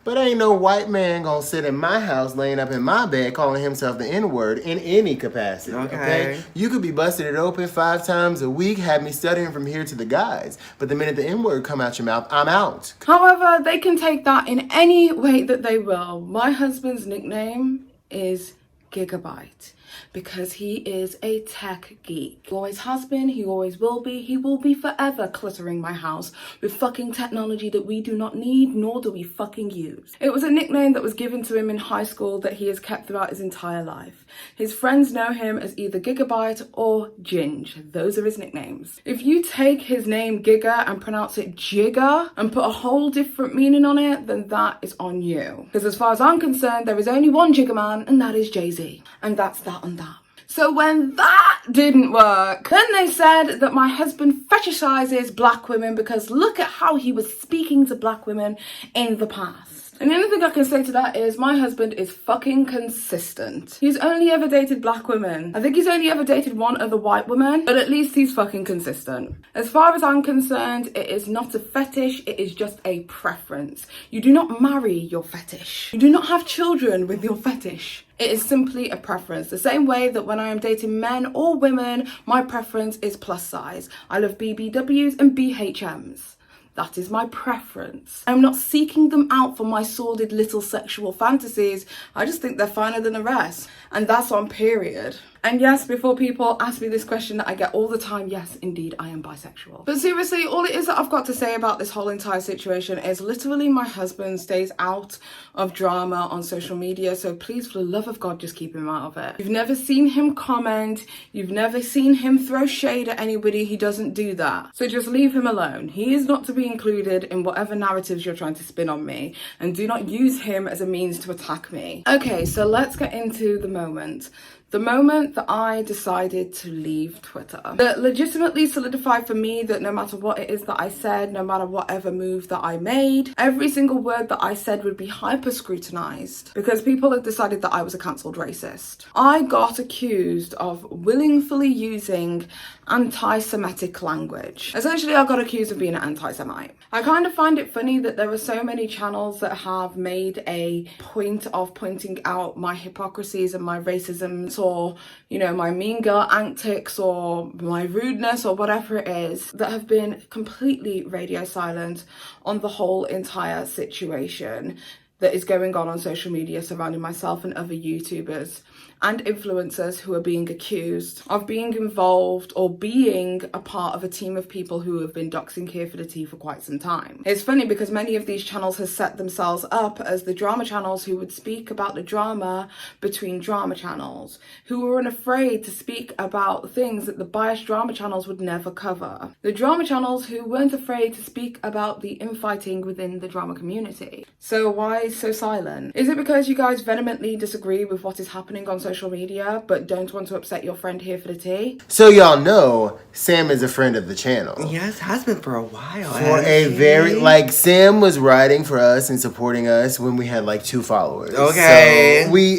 but ain't no white man gonna sit in my house laying up in my bed calling himself the N-word in any capacity, okay? You could be busted it open 5 times a week, have me stuttering from here to the guys, but the minute the N-word come out your mouth, I'm out. However, they can take that in any way that they will. My husband's nickname is Gigabyte, because he is a tech geek. He always has been, he always will be, he will be forever cluttering my house with fucking technology that we do not need, nor do we fucking use. It was a nickname that was given to him in high school that he has kept throughout his entire life. His friends know him as either Gigabyte or Ginge. Those are his nicknames. If you take his name Giga and pronounce it Jigga and put a whole different meaning on it, then that is on you. Because as far as I'm concerned, there is only one Jigga man, and that is Jay-Z. And that's that on that. So when that didn't work, then they said that my husband fetishizes black women because look at how he was speaking to black women in the past. And the only thing I can say to that is my husband is fucking consistent. He's only ever dated black women. I think he's only ever dated one other white woman, but at least he's fucking consistent. As far as I'm concerned, it is not a fetish, it is just a preference. You do not marry your fetish. You do not have children with your fetish. It is simply a preference. The same way that when I am dating men or women, my preference is plus size. I love BBWs and BHMs. That is my preference. I'm not seeking them out for my sordid little sexual fantasies. I just think they're finer than the rest. And that's on period. And yes, before people ask me this question that I get all the time, yes, indeed, I am bisexual. But seriously, all it is that I've got to say about this whole entire situation is literally my husband stays out of drama on social media. So please, for the love of God, just keep him out of it. You've never seen him comment. You've never seen him throw shade at anybody. He doesn't do that. So just leave him alone. He is not to be included in whatever narratives you're trying to spin on me. And do not use him as a means to attack me. Okay, so let's get into the moment. The moment that I decided to leave Twitter. That legitimately solidified for me that no matter what it is that I said, no matter whatever move that I made, every single word that I said would be hyper scrutinized because people had decided that I was a cancelled racist. I got accused of willingly using anti-Semitic language. Essentially, I got accused of being an anti-Semite. I kind of find it funny that there are so many channels that have made a point of pointing out my hypocrisies and my racisms or, you know, my mean girl antics or my rudeness or whatever it is, that have been completely radio silent on the whole entire situation that is going on social media surrounding myself and other YouTubers and influencers who are being accused of being involved or being a part of a team of people who have been doxing here for the tea for quite some time. It's funny because many of these channels have set themselves up as the drama channels who would speak about the drama between drama channels, who were unafraid to speak about things that the biased drama channels would never cover. The drama channels who weren't afraid to speak about the infighting within the drama community. So why so silent? Is it because you guys vehemently disagree with what is happening on social media but don't want to upset your friend here for the tea? So y'all know Sam is a friend of the channel. Yes, has been for a while. For a very, like, Sam was writing for us and supporting us when we had like 2 followers. Okay. So we,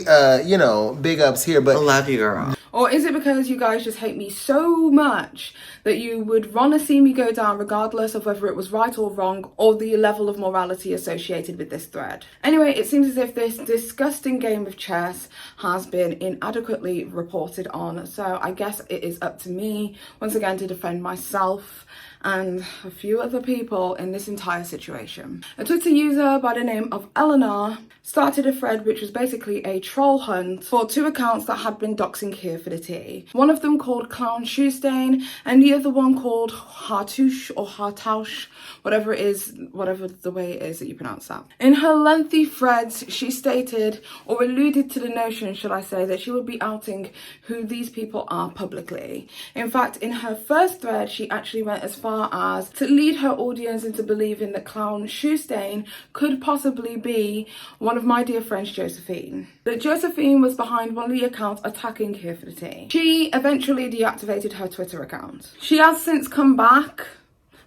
you know, big ups here, but I love you, girl. Or is it because you guys just hate me so much that you would want to see me go down regardless of whether it was right or wrong or the level of morality associated with this thread? Anyway, it seems as if this disgusting game of chess has been inadequately reported on, so I guess it is up to me once again to defend myself and a few other people in this entire situation. A Twitter user by the name of Eleanor started a thread which was basically a troll hunt for 2 accounts that had been doxing here for the tea. One of them called Clown Shoestain and the other one called Hartouche or Hartouche, whatever it is, whatever the way it is that you pronounce that. In her lengthy threads, she stated or alluded to the notion, should I say, that she would be outing who these people are publicly. In fact, in her first thread, she actually went as far as to lead her audience into believing that Clown Shoestain could possibly be one of my dear friends, Josephine. That Josephine was behind one of the accounts attacking here for the tea. She eventually deactivated her Twitter account. She has since come back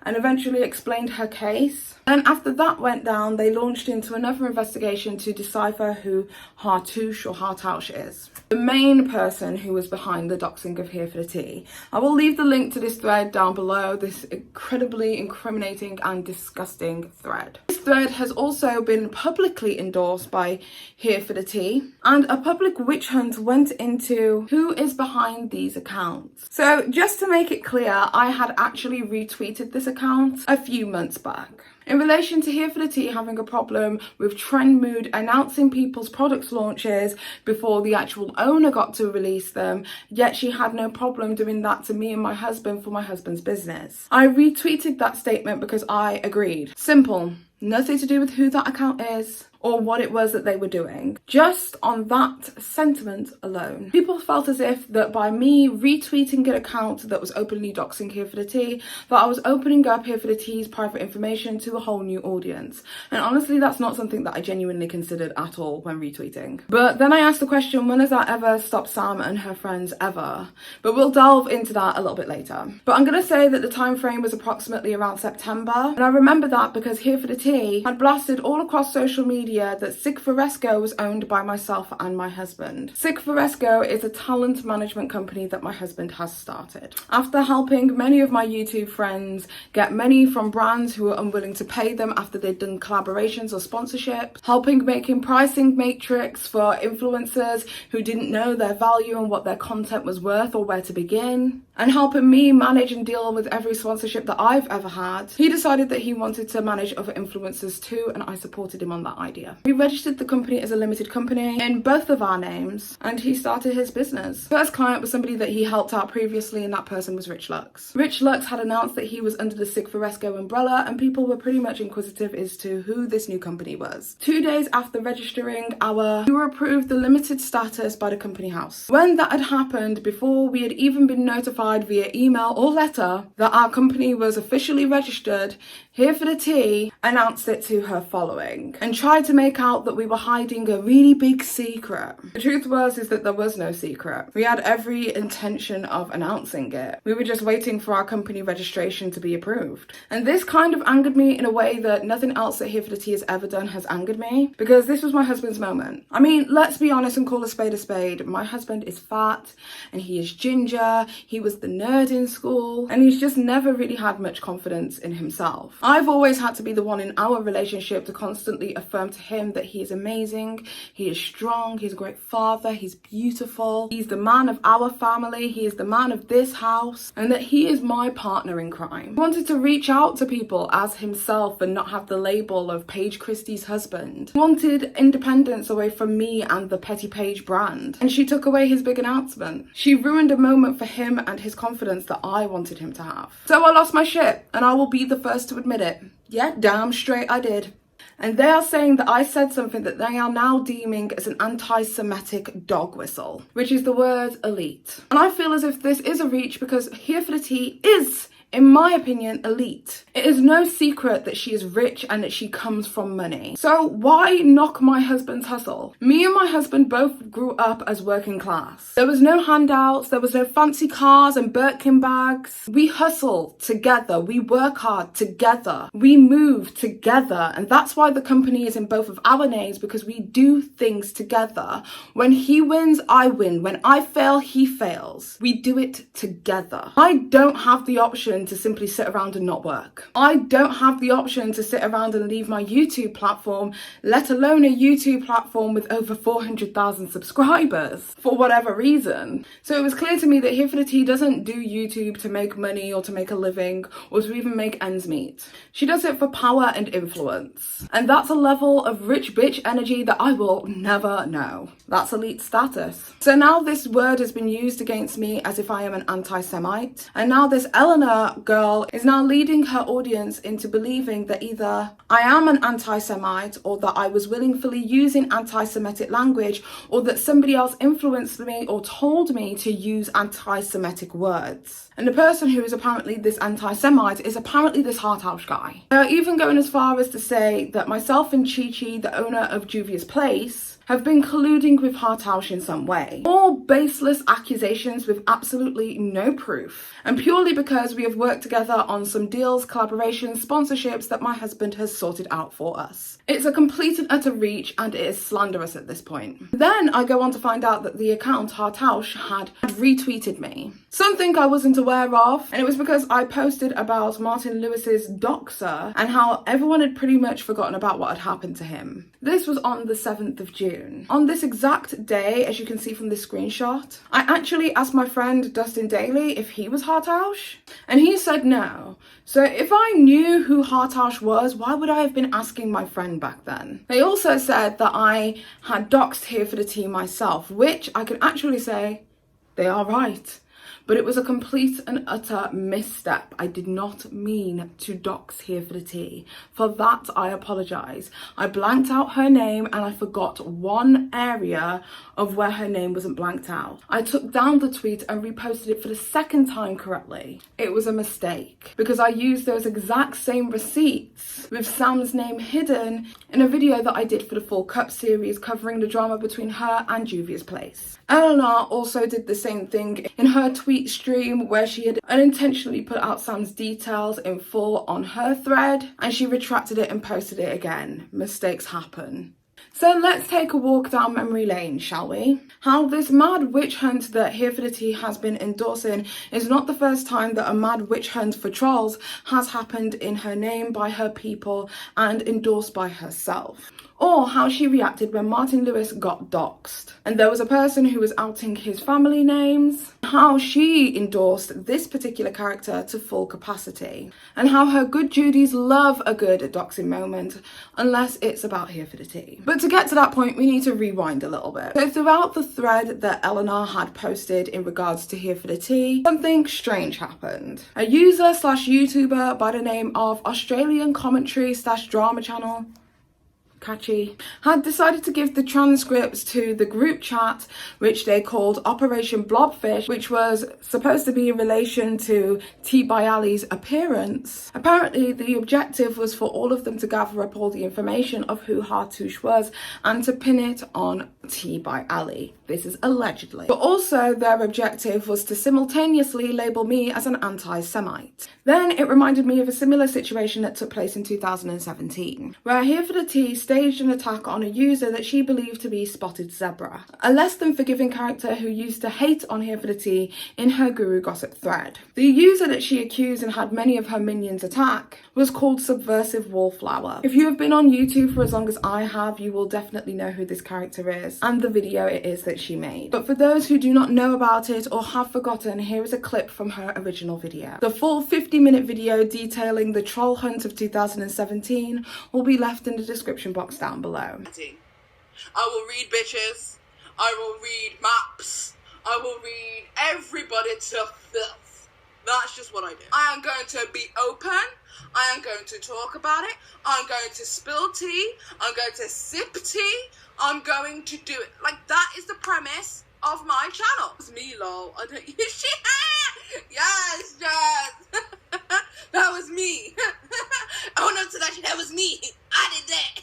and eventually explained her case. And after that went down, they launched into another investigation to decipher who Hartouche or Hartouche is. The main person who was behind the doxing of Here for the Tea. I will leave the link to this thread down below, this incredibly incriminating and disgusting thread. This thread has also been publicly endorsed by Here for the Tea, and a public witch hunt went into who is behind these accounts. So just to make it clear, I had actually retweeted this account a few months back. In relation to Here for the Tea having a problem with Trend Mood announcing people's products launches before the actual owner got to release them, yet she had no problem doing that to me and my husband for my husband's business. I retweeted that statement because I agreed. Simple. Nothing to do with who that account is or what it was that they were doing. Just on that sentiment alone. People felt as if that by me retweeting an account that was openly doxing Here for the Tea, that I was opening up Here for the Tea's private information to a whole new audience. And honestly, that's not something that I genuinely considered at all when retweeting. But then I asked the question, when has that ever stopped Sam and her friends ever? But we'll delve into that a little bit later. But I'm gonna say that the time frame was approximately around September. And I remember that because Here for the Tea had blasted all across social media that Sig Foresco was owned by myself and my husband. Sig Foresco is a talent management company that my husband has started. After helping many of my YouTube friends get money from brands who were unwilling to pay them after they'd done collaborations or sponsorships, helping making pricing matrix for influencers who didn't know their value and what their content was worth or where to begin, and helping me manage and deal with every sponsorship that I've ever had, he decided that he wanted to manage other influencers too, and I supported him on that idea. We registered the company as a limited company in both of our names, and he started his business. First client was somebody that he helped out previously, and that person was Rich Lux. Rich Lux had announced that he was under the Sig Foresco umbrella, and people were pretty much inquisitive as to who this new company was. 2 days after registering we were approved the limited status by the company house. When that had happened, before we had even been notified via email or letter that our company was officially registered, Here for the Tea announced it to her following and tried to make out that we were hiding a really big secret. The truth is that there was no secret. We had every intention of announcing it. We were just waiting for our company registration to be approved. And this kind of angered me in a way that nothing else that Here for the Tea has ever done has angered me, because this was my husband's moment. I mean, let's be honest and call a spade a spade. My husband is fat and he is ginger. He was the nerd in school and he's just never really had much confidence in himself. I've always had to be the one in our relationship to constantly affirm to him that he is amazing, he is strong, he's a great father, he's beautiful, he's the man of our family, he is the man of this house, and that he is my partner in crime. He wanted to reach out to people as himself and not have the label of Paige Christie's husband. He wanted independence away from me and the Petty Paige brand, and she took away his big announcement. She ruined a moment for him and his confidence that I wanted him to have. So I lost my shit, and I will be the first to admit it. Yeah, damn straight I did. And they are saying that I said something that they are now deeming as an anti-Semitic dog whistle, which is the word elite. And I feel as if this is a reach because Here for the Tea is, in my opinion, elite. It is no secret that she is rich and that she comes from money. So why knock my husband's hustle? Me and my husband both grew up as working class. There was no handouts, there was no fancy cars and Birkin bags. We hustle together, we work hard together, we move together, and that's why the company is in both of our names, because we do things together. When he wins, I win. When I fail, he fails. We do it together. I don't have the option to simply sit around and not work. I don't have the option to sit around and leave my YouTube platform, let alone a YouTube platform with over 400,000 subscribers, for whatever reason. So it was clear to me that Here for the Tea doesn't do YouTube to make money or to make a living or to even make ends meet. She does it for power and influence. And that's a level of rich bitch energy that I will never know. That's elite status. So now this word has been used against me as if I am an anti-Semite. And now this Eleanor girl is now leading her audience into believing that either I am an anti-Semite or that I was willingly using anti-Semitic language, or that somebody else influenced me or told me to use anti-Semitic words. And the person who is apparently this anti-Semite is apparently this Harthouse guy. They are even going as far as to say that myself and Chi-Chi, the owner of Juvia's Place, have been colluding with Harthouse in some way. All baseless accusations with absolutely no proof. And purely because we have worked together on some deals, collaborations, sponsorships that my husband has sorted out for us. It's a complete and utter reach, and it is slanderous at this point. Then I go on to find out that the account Harthouse had retweeted me. Something I wasn't aware of, and it was because I posted about Martin Lewis's doxer and how everyone had pretty much forgotten about what had happened to him. This was on the 7th of June. On this exact day, as you can see from this screenshot, I actually asked my friend Dustin Daly if he was Hartausch, and he said no. So if I knew who Hartausch was, why would I have been asking my friend back then? They also said that I had doxed Here for the Tea myself, which I can actually say they are right. But it was a complete and utter misstep. I did not mean to dox Here for the Tea. For that, I apologise. I blanked out her name and I forgot one area of where her name wasn't blanked out. I took down the tweet and reposted it for the second time correctly. It was a mistake because I used those exact same receipts with Sam's name hidden in a video that I did for the Full Cup series covering the drama between her and Juvia's Place. Eleanor also did the same thing in her tweet stream where she had unintentionally put out Sam's details in full on her thread and she retracted it and posted it again. Mistakes happen. So let's take a walk down memory lane, shall we? How this mad witch hunt that Here for the Tea has been endorsing is not the first time that a mad witch hunt for trolls has happened in her name by her people and endorsed by herself. Or how she reacted when Martin Lewis got doxed and there was a person who was outing his family names, how she endorsed this particular character to full capacity, and how her good Judies love a good doxing moment unless it's about Here for the Tea. But to get to that point, we need to rewind a little bit. So throughout the thread that Eleanor had posted in regards to Here for the Tea, something strange happened. A user slash YouTuber by the name of Australian Commentary slash Drama Channel, catchy, had decided to give the transcripts to the group chat, which they called Operation Blobfish, which was supposed to be in relation to Tea by Ali's appearance. Apparently, the objective was for all of them to gather up all the information of who Hartausch was and to pin it on Tea by Ali. This is allegedly. But also, their objective was to simultaneously label me as an anti-Semite. Then it reminded me of a similar situation that took place in 2017, where Here for the Tea staged an attack on a user that she believed to be Spotted Zebra, a less than forgiving character who used to hate on Here for the Tea in her Guru Gossip thread. The user that she accused and had many of her minions attack was called Subversive Wallflower. If you have been on YouTube for as long as I have, you will definitely know who this character is and the video it is that she made. But for those who do not know about it or have forgotten, here is a clip from her original video. The full 50-minute video detailing the troll hunt of 2017 will be left in the description box down below. I will read bitches, I will read maps, I will read everybody to filth. That's just what I do. I am going to be open, I am going to talk about it, I'm going to spill tea, I'm going to sip tea, I'm going to do it. Like, that is the premise of my channel. It's me, lol. I don't use shit. Yes, yes. That was me. Oh no, Tadashi, that was me. I did that.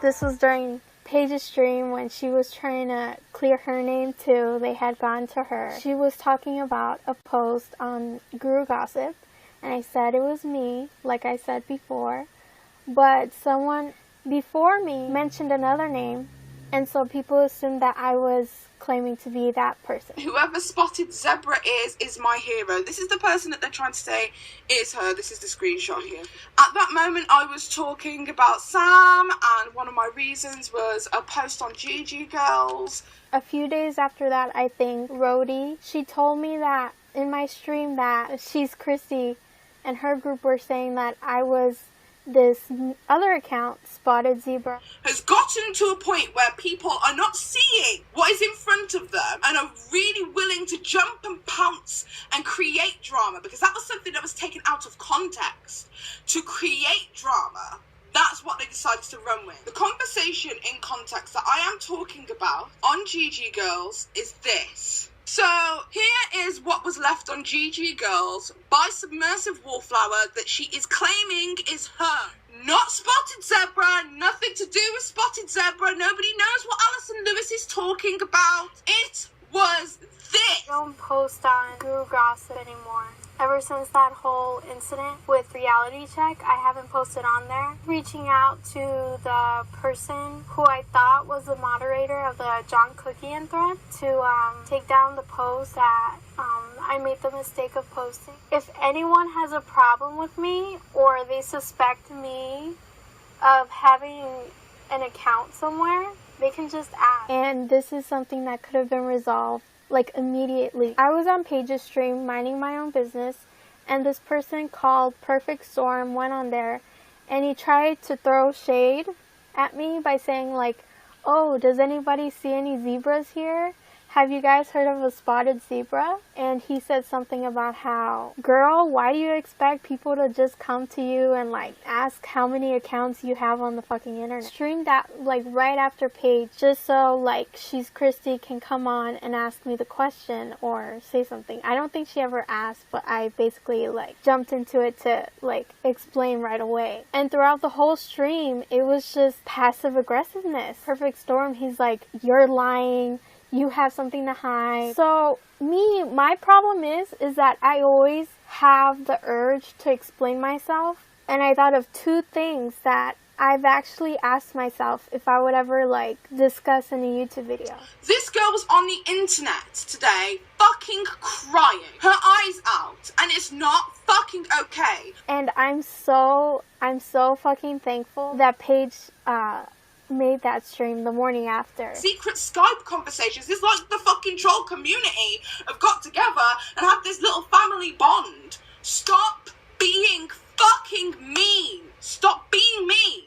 This was during Paige's stream when she was trying to clear her name too. They had gone to her. She was talking about a post on Guru Gossip, and I said it was me, like I said before. but someone before me mentioned another name, and so people assumed that I was claiming to be that person. Whoever spotted Zebra is my hero. This is the person that they're trying to say is her. This is the screenshot here. At that moment, I was talking about Sam, and one of my reasons was a post on GG Girls. A few days after that, I think, Rhodey, she told me that in my stream that she's Christy, and her group were saying that I was this other account, Spotted Zebra, has gotten to a point where people are not seeing what is in front of them and are really willing to jump and pounce and create drama, because that was something that was taken out of context to create drama. That's what they decided to run with. The conversation in context that I am talking about on GG Girls is this. So here is what was left on GG Girls by Submersive Wallflower that she is claiming is her. Not Spotted Zebra, nothing to do with Spotted Zebra. Nobody knows what Alison Lewis is talking about. It was this. I don't post on Guru Gossip anymore. Ever since that whole incident with Reality Check, I haven't posted on there. Reaching out to the person who I thought was the moderator of the John Cookian thread to take down the post that I made the mistake of posting. If anyone has a problem with me or they suspect me of having an account somewhere, they can just ask. And this is something that could have been resolved like immediately. I was on Paige's stream minding my own business, and this person called Perfect Storm went on there and he tried to throw shade at me by saying like, oh, does anybody see any zebras here? Have you guys heard of a spotted zebra? And he said something about how, girl, why do you expect people to just come to you and like ask how many accounts you have on the fucking internet? Stream that like right after Paige, just so like she's Christy can come on and ask me the question or say something. I don't think she ever asked, but I basically like jumped into it to like explain right away. And throughout the whole stream, it was just passive aggressiveness. Perfect Storm, he's like, you're lying. You have something to hide. So my problem is that I always have the urge to explain myself, and I thought of two things that I've actually asked myself if I would ever like discuss in a YouTube video. This girl was on the internet today fucking crying her eyes out, and it's not fucking okay. And I'm so fucking thankful that Paige made that stream the morning after. Secret Skype conversations. It's like the fucking troll community have got together and had this little family bond. Stop being fucking mean. Stop being mean.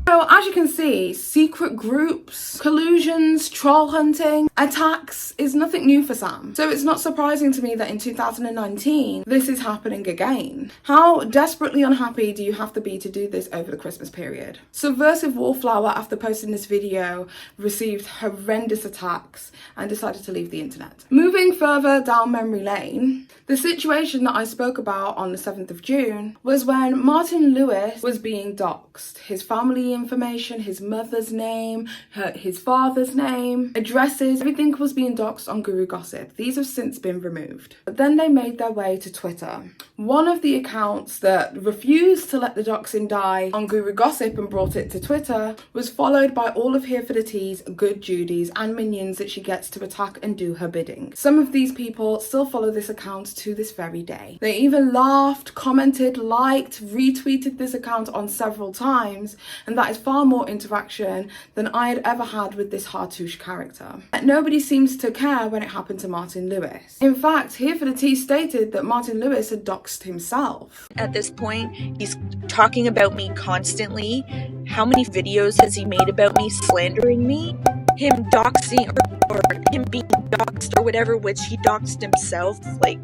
So as you can see, secret groups, collusions, troll hunting, attacks is nothing new for Sam. So it's not surprising to me that in 2019, this is happening again. How desperately unhappy do you have to be to do this over the Christmas period? Subversive Wallflower, after posting this video, received horrendous attacks and decided to leave the internet. Moving further down memory lane, the situation that I spoke about on the 7th of June was when Martin Lewis was being doxxed. His family information, his mother's name, his father's name, addresses, everything was being doxxed on Guru Gossip. These have since been removed. But then they made their way to Twitter. One of the accounts that refused to let the doxing die on Guru Gossip and brought it to Twitter was followed by all of Here for the Tea's good Judies and minions that she gets to attack and do her bidding. Some of these people still follow this account to this very day. They even laughed, commented, liked, retweeted this account on several times, and that is far more interaction than I had ever had with this Hartouche character. Nobody seems to care when it happened to Martin Lewis. In fact, Here for the Tea stated that Martin Lewis had doxed himself. At this point, he's talking about me constantly. How many videos has he made about me slandering me? Him doxing or him being doxed or whatever, which he doxed himself, like...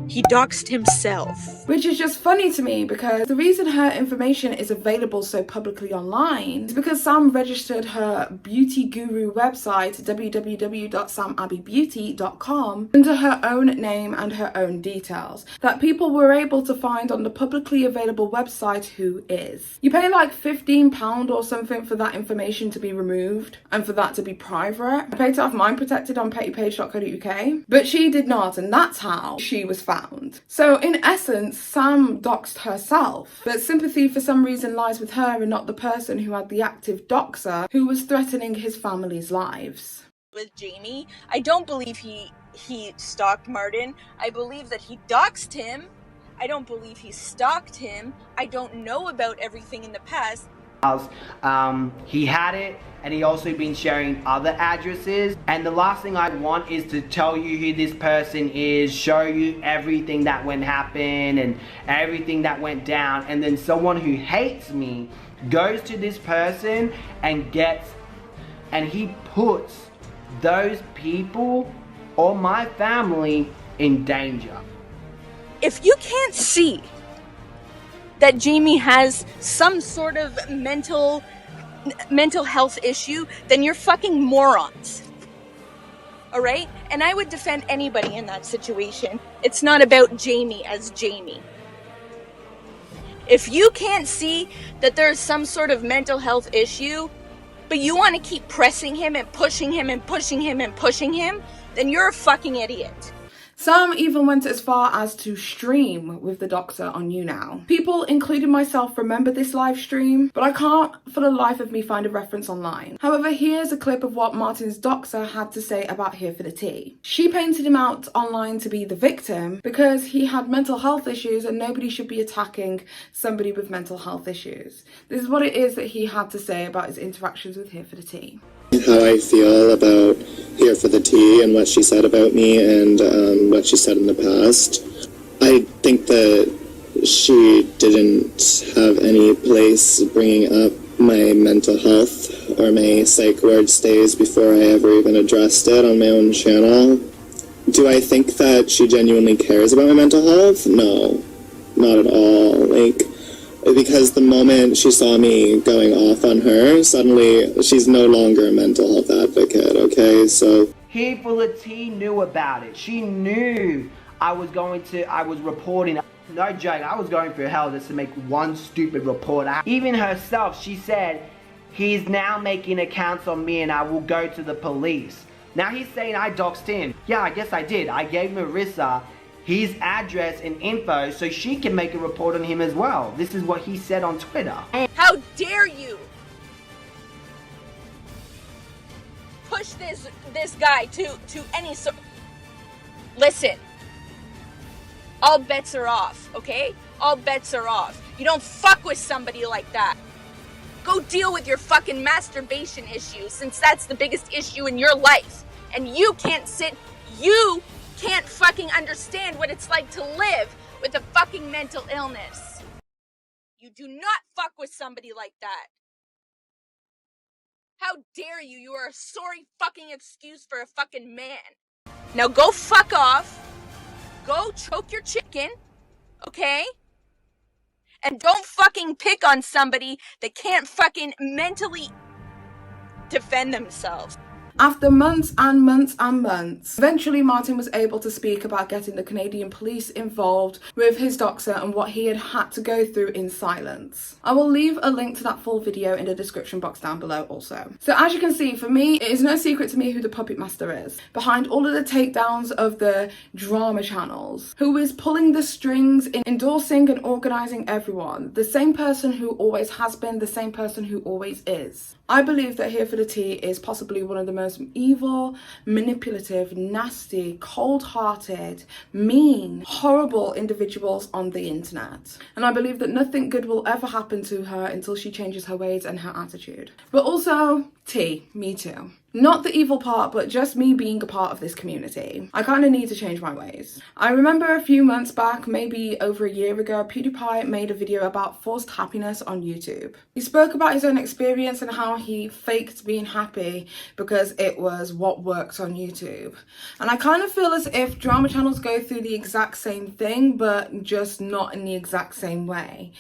He doxed himself. Which is just funny to me because the reason her information is available so publicly online is because Sam registered her beauty guru website, www.samabbeybeauty.com, under her own name and her own details that people were able to find on the publicly available website who is. You pay like £15 or something for that information to be removed and for that to be private. I paid to have mine protected on pettypage.co.uk, but she did not, and that's how she was found. found. So in essence, Sam doxed herself, but sympathy for some reason lies with her and not the person who had the active doxer who was threatening his family's lives. With Jamie, I don't believe he stalked Martin. I believe that he doxed him. I don't believe he stalked him. I don't know about everything in the past. He had it, and he also been sharing other addresses, and the last thing I want is to tell you who this person is, show you everything that went happen and everything that went down, and then someone who hates me goes to this person and he puts those people or my family in danger. If you can't see that Jamie has some sort of mental health issue, then you're fucking morons. Alright? And I would defend anybody in that situation. It's not about Jamie as Jamie. If you can't see that there's some sort of mental health issue, but you want to keep pressing him and pushing him and pushing him and pushing him, then you're a fucking idiot. Some even went as far as to stream with the doxer on YouNow. People, including myself, remember this live stream, but I can't for the life of me find a reference online. However, here's a clip of what Martin's doxer had to say about Here for the Tea. She painted him out online to be the victim because he had mental health issues and nobody should be attacking somebody with mental health issues. This is what it is that he had to say about his interactions with Here for the Tea. How I feel about Here for the Tea and what she said about me and what she said in the past. I think that she didn't have any place bringing up my mental health or my psych ward stays before I ever even addressed it on my own channel. Do I think that she genuinely cares about my mental health? No, not at all. Because the moment she saw me going off on her, suddenly she's no longer a mental health advocate, okay? So Here for the Tea knew about it. She knew I was reporting. No joke, I was going through hell just to make one stupid report. Even herself, she said, he's now making accounts on me and I will go to the police. Now he's saying I doxed him. Yeah, I guess I did. I gave Marissa his address and info so she can make a report on him as well. This is what he said on Twitter. How dare you push this guy to any sort. Listen, all bets are off, okay? All bets are off. You don't fuck with somebody like that. Go deal with your fucking masturbation issues, since that's the biggest issue in your life. And you can't fucking understand what it's like to live with a fucking mental illness. You do not fuck with somebody like that. How dare you? You are a sorry fucking excuse for a fucking man. Now go fuck off. Go choke your chicken, okay? And don't fucking pick on somebody that can't fucking mentally defend themselves. After months and months and months, eventually Martin was able to speak about getting the Canadian police involved with his doxer and what he had to go through in silence. I will leave a link to that full video in the description box down below also. So as you can see, for me, it is no secret to me who the puppet master is. Behind all of the takedowns of the drama channels, who is pulling the strings, endorsing and organising everyone. The same person who always has been, the same person who always is. I believe that Here for the Tea is possibly one of the most evil, manipulative, nasty, cold-hearted, mean, horrible individuals on the internet. And I believe that nothing good will ever happen to her until she changes her ways and her attitude. But also, T, me too. Not the evil part, but just me being a part of this community. I kind of need to change my ways. I remember a few months back, maybe over a year ago, PewDiePie made a video about forced happiness on YouTube. He spoke about his own experience and how he faked being happy because it was what worked on YouTube. And I kind of feel as if drama channels go through the exact same thing, but just not in the exact same way.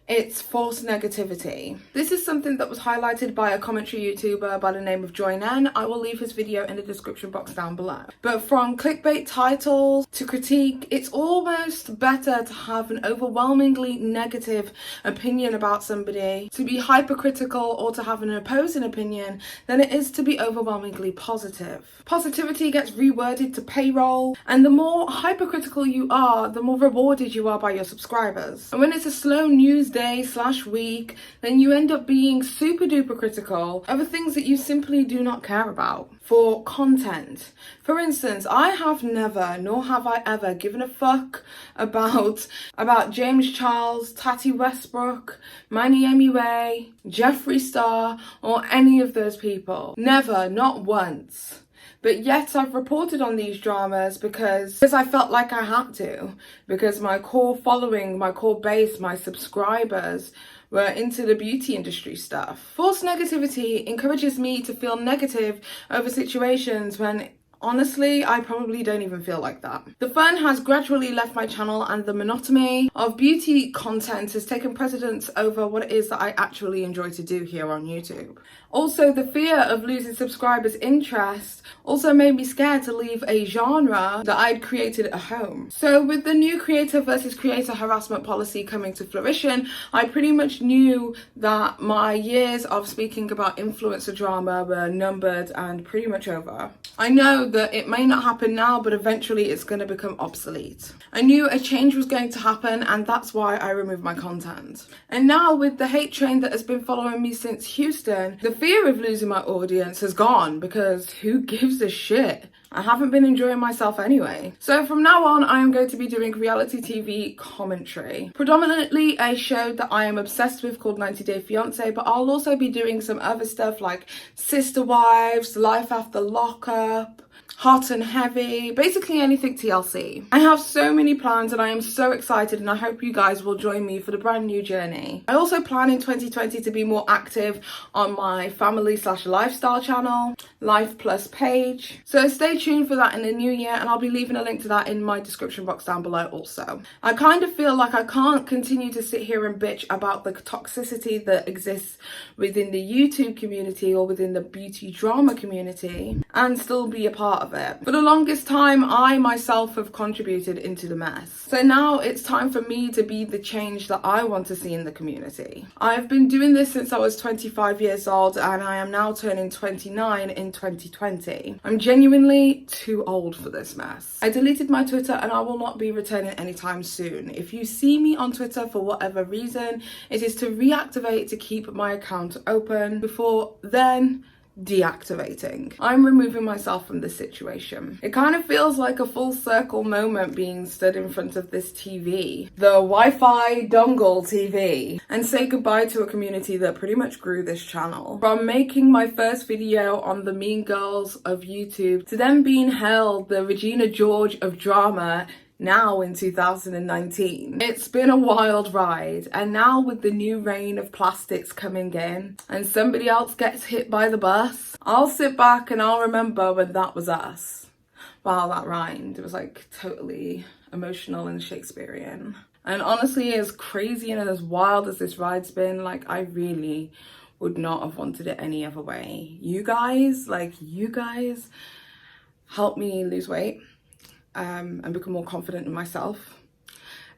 It's false negativity. This is something that was highlighted by a commentary YouTuber by the name of Joynen. I will leave his video in the description box down below. But from clickbait titles to critique, it's almost better to have an overwhelmingly negative opinion about somebody, to be hypercritical, or to have an opposing opinion than it is to be overwhelmingly positive. Positivity gets reworded to payroll, and the more hypercritical you are, the more rewarded you are by your subscribers. And when it's a slow news day/week, then you end up being super duper critical over things that you simply do not care about for content. For instance, I have never, nor have I ever, given a fuck about James Charles, Tati Westbrook, Manny MUA, Jeffree Star, or any of those people. Never, not once. But yet I've reported on these dramas because I felt like I had to, because my core following, my core base, my subscribers were into the beauty industry stuff. False negativity encourages me to feel negative over situations when honestly, I probably don't even feel like that. The fun has gradually left my channel, and the monotony of beauty content has taken precedence over what it is that I actually enjoy to do here on YouTube. Also, the fear of losing subscribers' interest also made me scared to leave a genre that I'd created at home. So with the new creator versus creator harassment policy coming to fruition, I pretty much knew that my years of speaking about influencer drama were numbered and pretty much over. I know that it may not happen now, but eventually it's going to become obsolete. I knew a change was going to happen, and that's why I removed my content. And now with the hate train that has been following me since Houston, the fear of losing my audience has gone, because who gives a shit? I haven't been enjoying myself anyway. So from now on, I am going to be doing reality TV commentary. Predominantly a show that I am obsessed with called 90 Day Fiancé, but I'll also be doing some other stuff like Sister Wives, Life After Lockup, Hot and Heavy, basically anything TLC. I have so many plans and I am so excited, and I hope you guys will join me for the brand new journey. I also plan in 2020 to be more active on my family/lifestyle channel, Life Plus Paige. So stay tuned for that in the new year, and I'll be leaving a link to that in my description box down below also. I kind of feel like I can't continue to sit here and bitch about the toxicity that exists within the YouTube community or within the beauty drama community and still be a part of it. For the longest time, I myself have contributed into the mess. So now it's time for me to be the change that I want to see in the community. I've been doing this since I was 25 years old, and I am now turning 29 in 2020. I'm genuinely too old for this mess. I deleted my Twitter and I will not be returning anytime soon. If you see me on Twitter for whatever reason, it is to reactivate to keep my account open, before then deactivating. I'm removing myself from this situation. It kind of feels like a full circle moment being stood in front of this TV, the Wi-Fi dongle TV, and say goodbye to a community that pretty much grew this channel. From making my first video on the mean girls of YouTube to then being hailed the Regina George of drama now in 2019. It's been a wild ride, and now with the new reign of plastics coming in and somebody else gets hit by the bus, I'll sit back and I'll remember when that was us. Wow, that rhymed. It was like totally emotional and Shakespearean. And honestly, as crazy and as wild as this ride's been, like, I really would not have wanted it any other way. You guys helped me lose weight and become more confident in myself.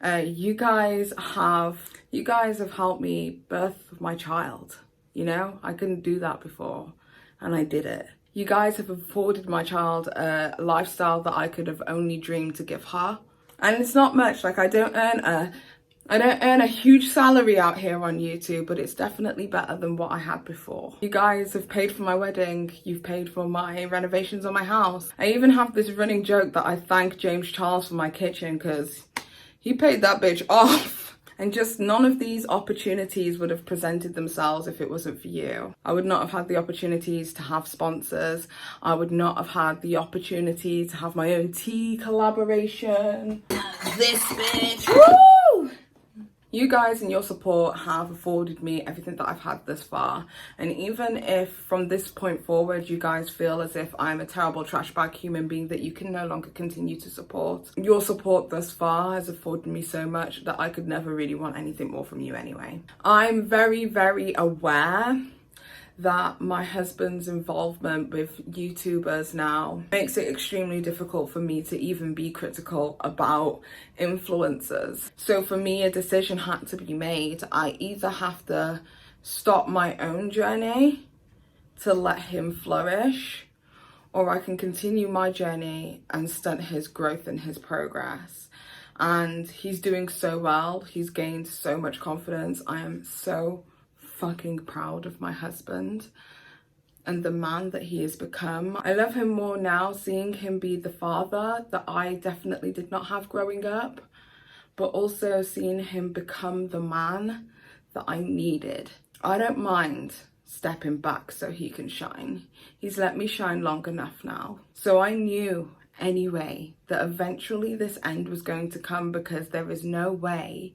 You guys have helped me birth my child. You know, I couldn't do that before, and I did it. You guys have afforded my child a lifestyle that I could have only dreamed to give her. And it's not much. Like, I don't earn a huge salary out here on YouTube, but it's definitely better than what I had before. You guys have paid for my wedding. You've paid for my renovations on my house. I even have this running joke that I thank James Charles for my kitchen, because he paid that bitch off. And just none of these opportunities would have presented themselves if it wasn't for you. I would not have had the opportunities to have sponsors. I would not have had the opportunity to have my own tea collaboration. This bitch. Woo! You guys and your support have afforded me everything that I've had this far. And even if from this point forward you guys feel as if I'm a terrible trash bag human being that you can no longer continue to support, your support thus far has afforded me so much that I could never really want anything more from you anyway. I'm very, very aware that my husband's involvement with YouTubers now makes it extremely difficult for me to even be critical about influencers. So for me, a decision had to be made. I either have to stop my own journey to let him flourish, or I can continue my journey and stunt his growth and his progress. And he's doing so well. He's gained so much confidence. I am so fucking proud of my husband and the man that he has become. I love him more now seeing him be the father that I definitely did not have growing up, but also seeing him become the man that I needed. I don't mind stepping back so he can shine. He's let me shine long enough now. So I knew anyway that eventually this end was going to come, because there is no way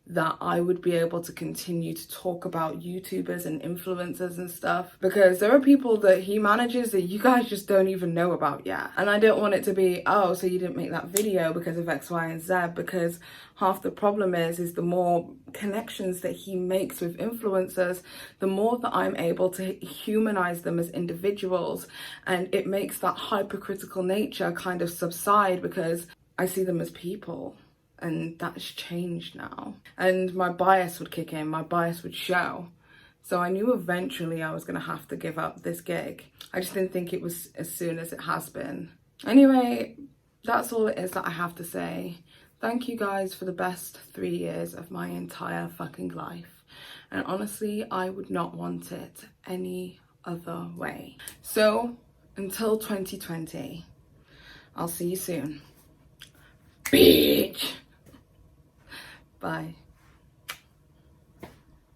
that I would be able to continue to talk about YouTubers and influencers and stuff, because there are people that he manages that you guys just don't even know about yet. And I don't want it to be, oh, so you didn't make that video because of X, Y, and Z, because half the problem is the more connections that he makes with influencers, the more that I'm able to humanize them as individuals, and it makes that hypercritical nature kind of subside, because I see them as people. And that's changed now. And my bias would kick in, my bias would show. So I knew eventually I was going to have to give up this gig. I just didn't think it was as soon as it has been. Anyway, that's all it is that I have to say. Thank you guys for the best 3 years of my entire fucking life. And honestly, I would not want it any other way. So until 2020, I'll see you soon. Peace.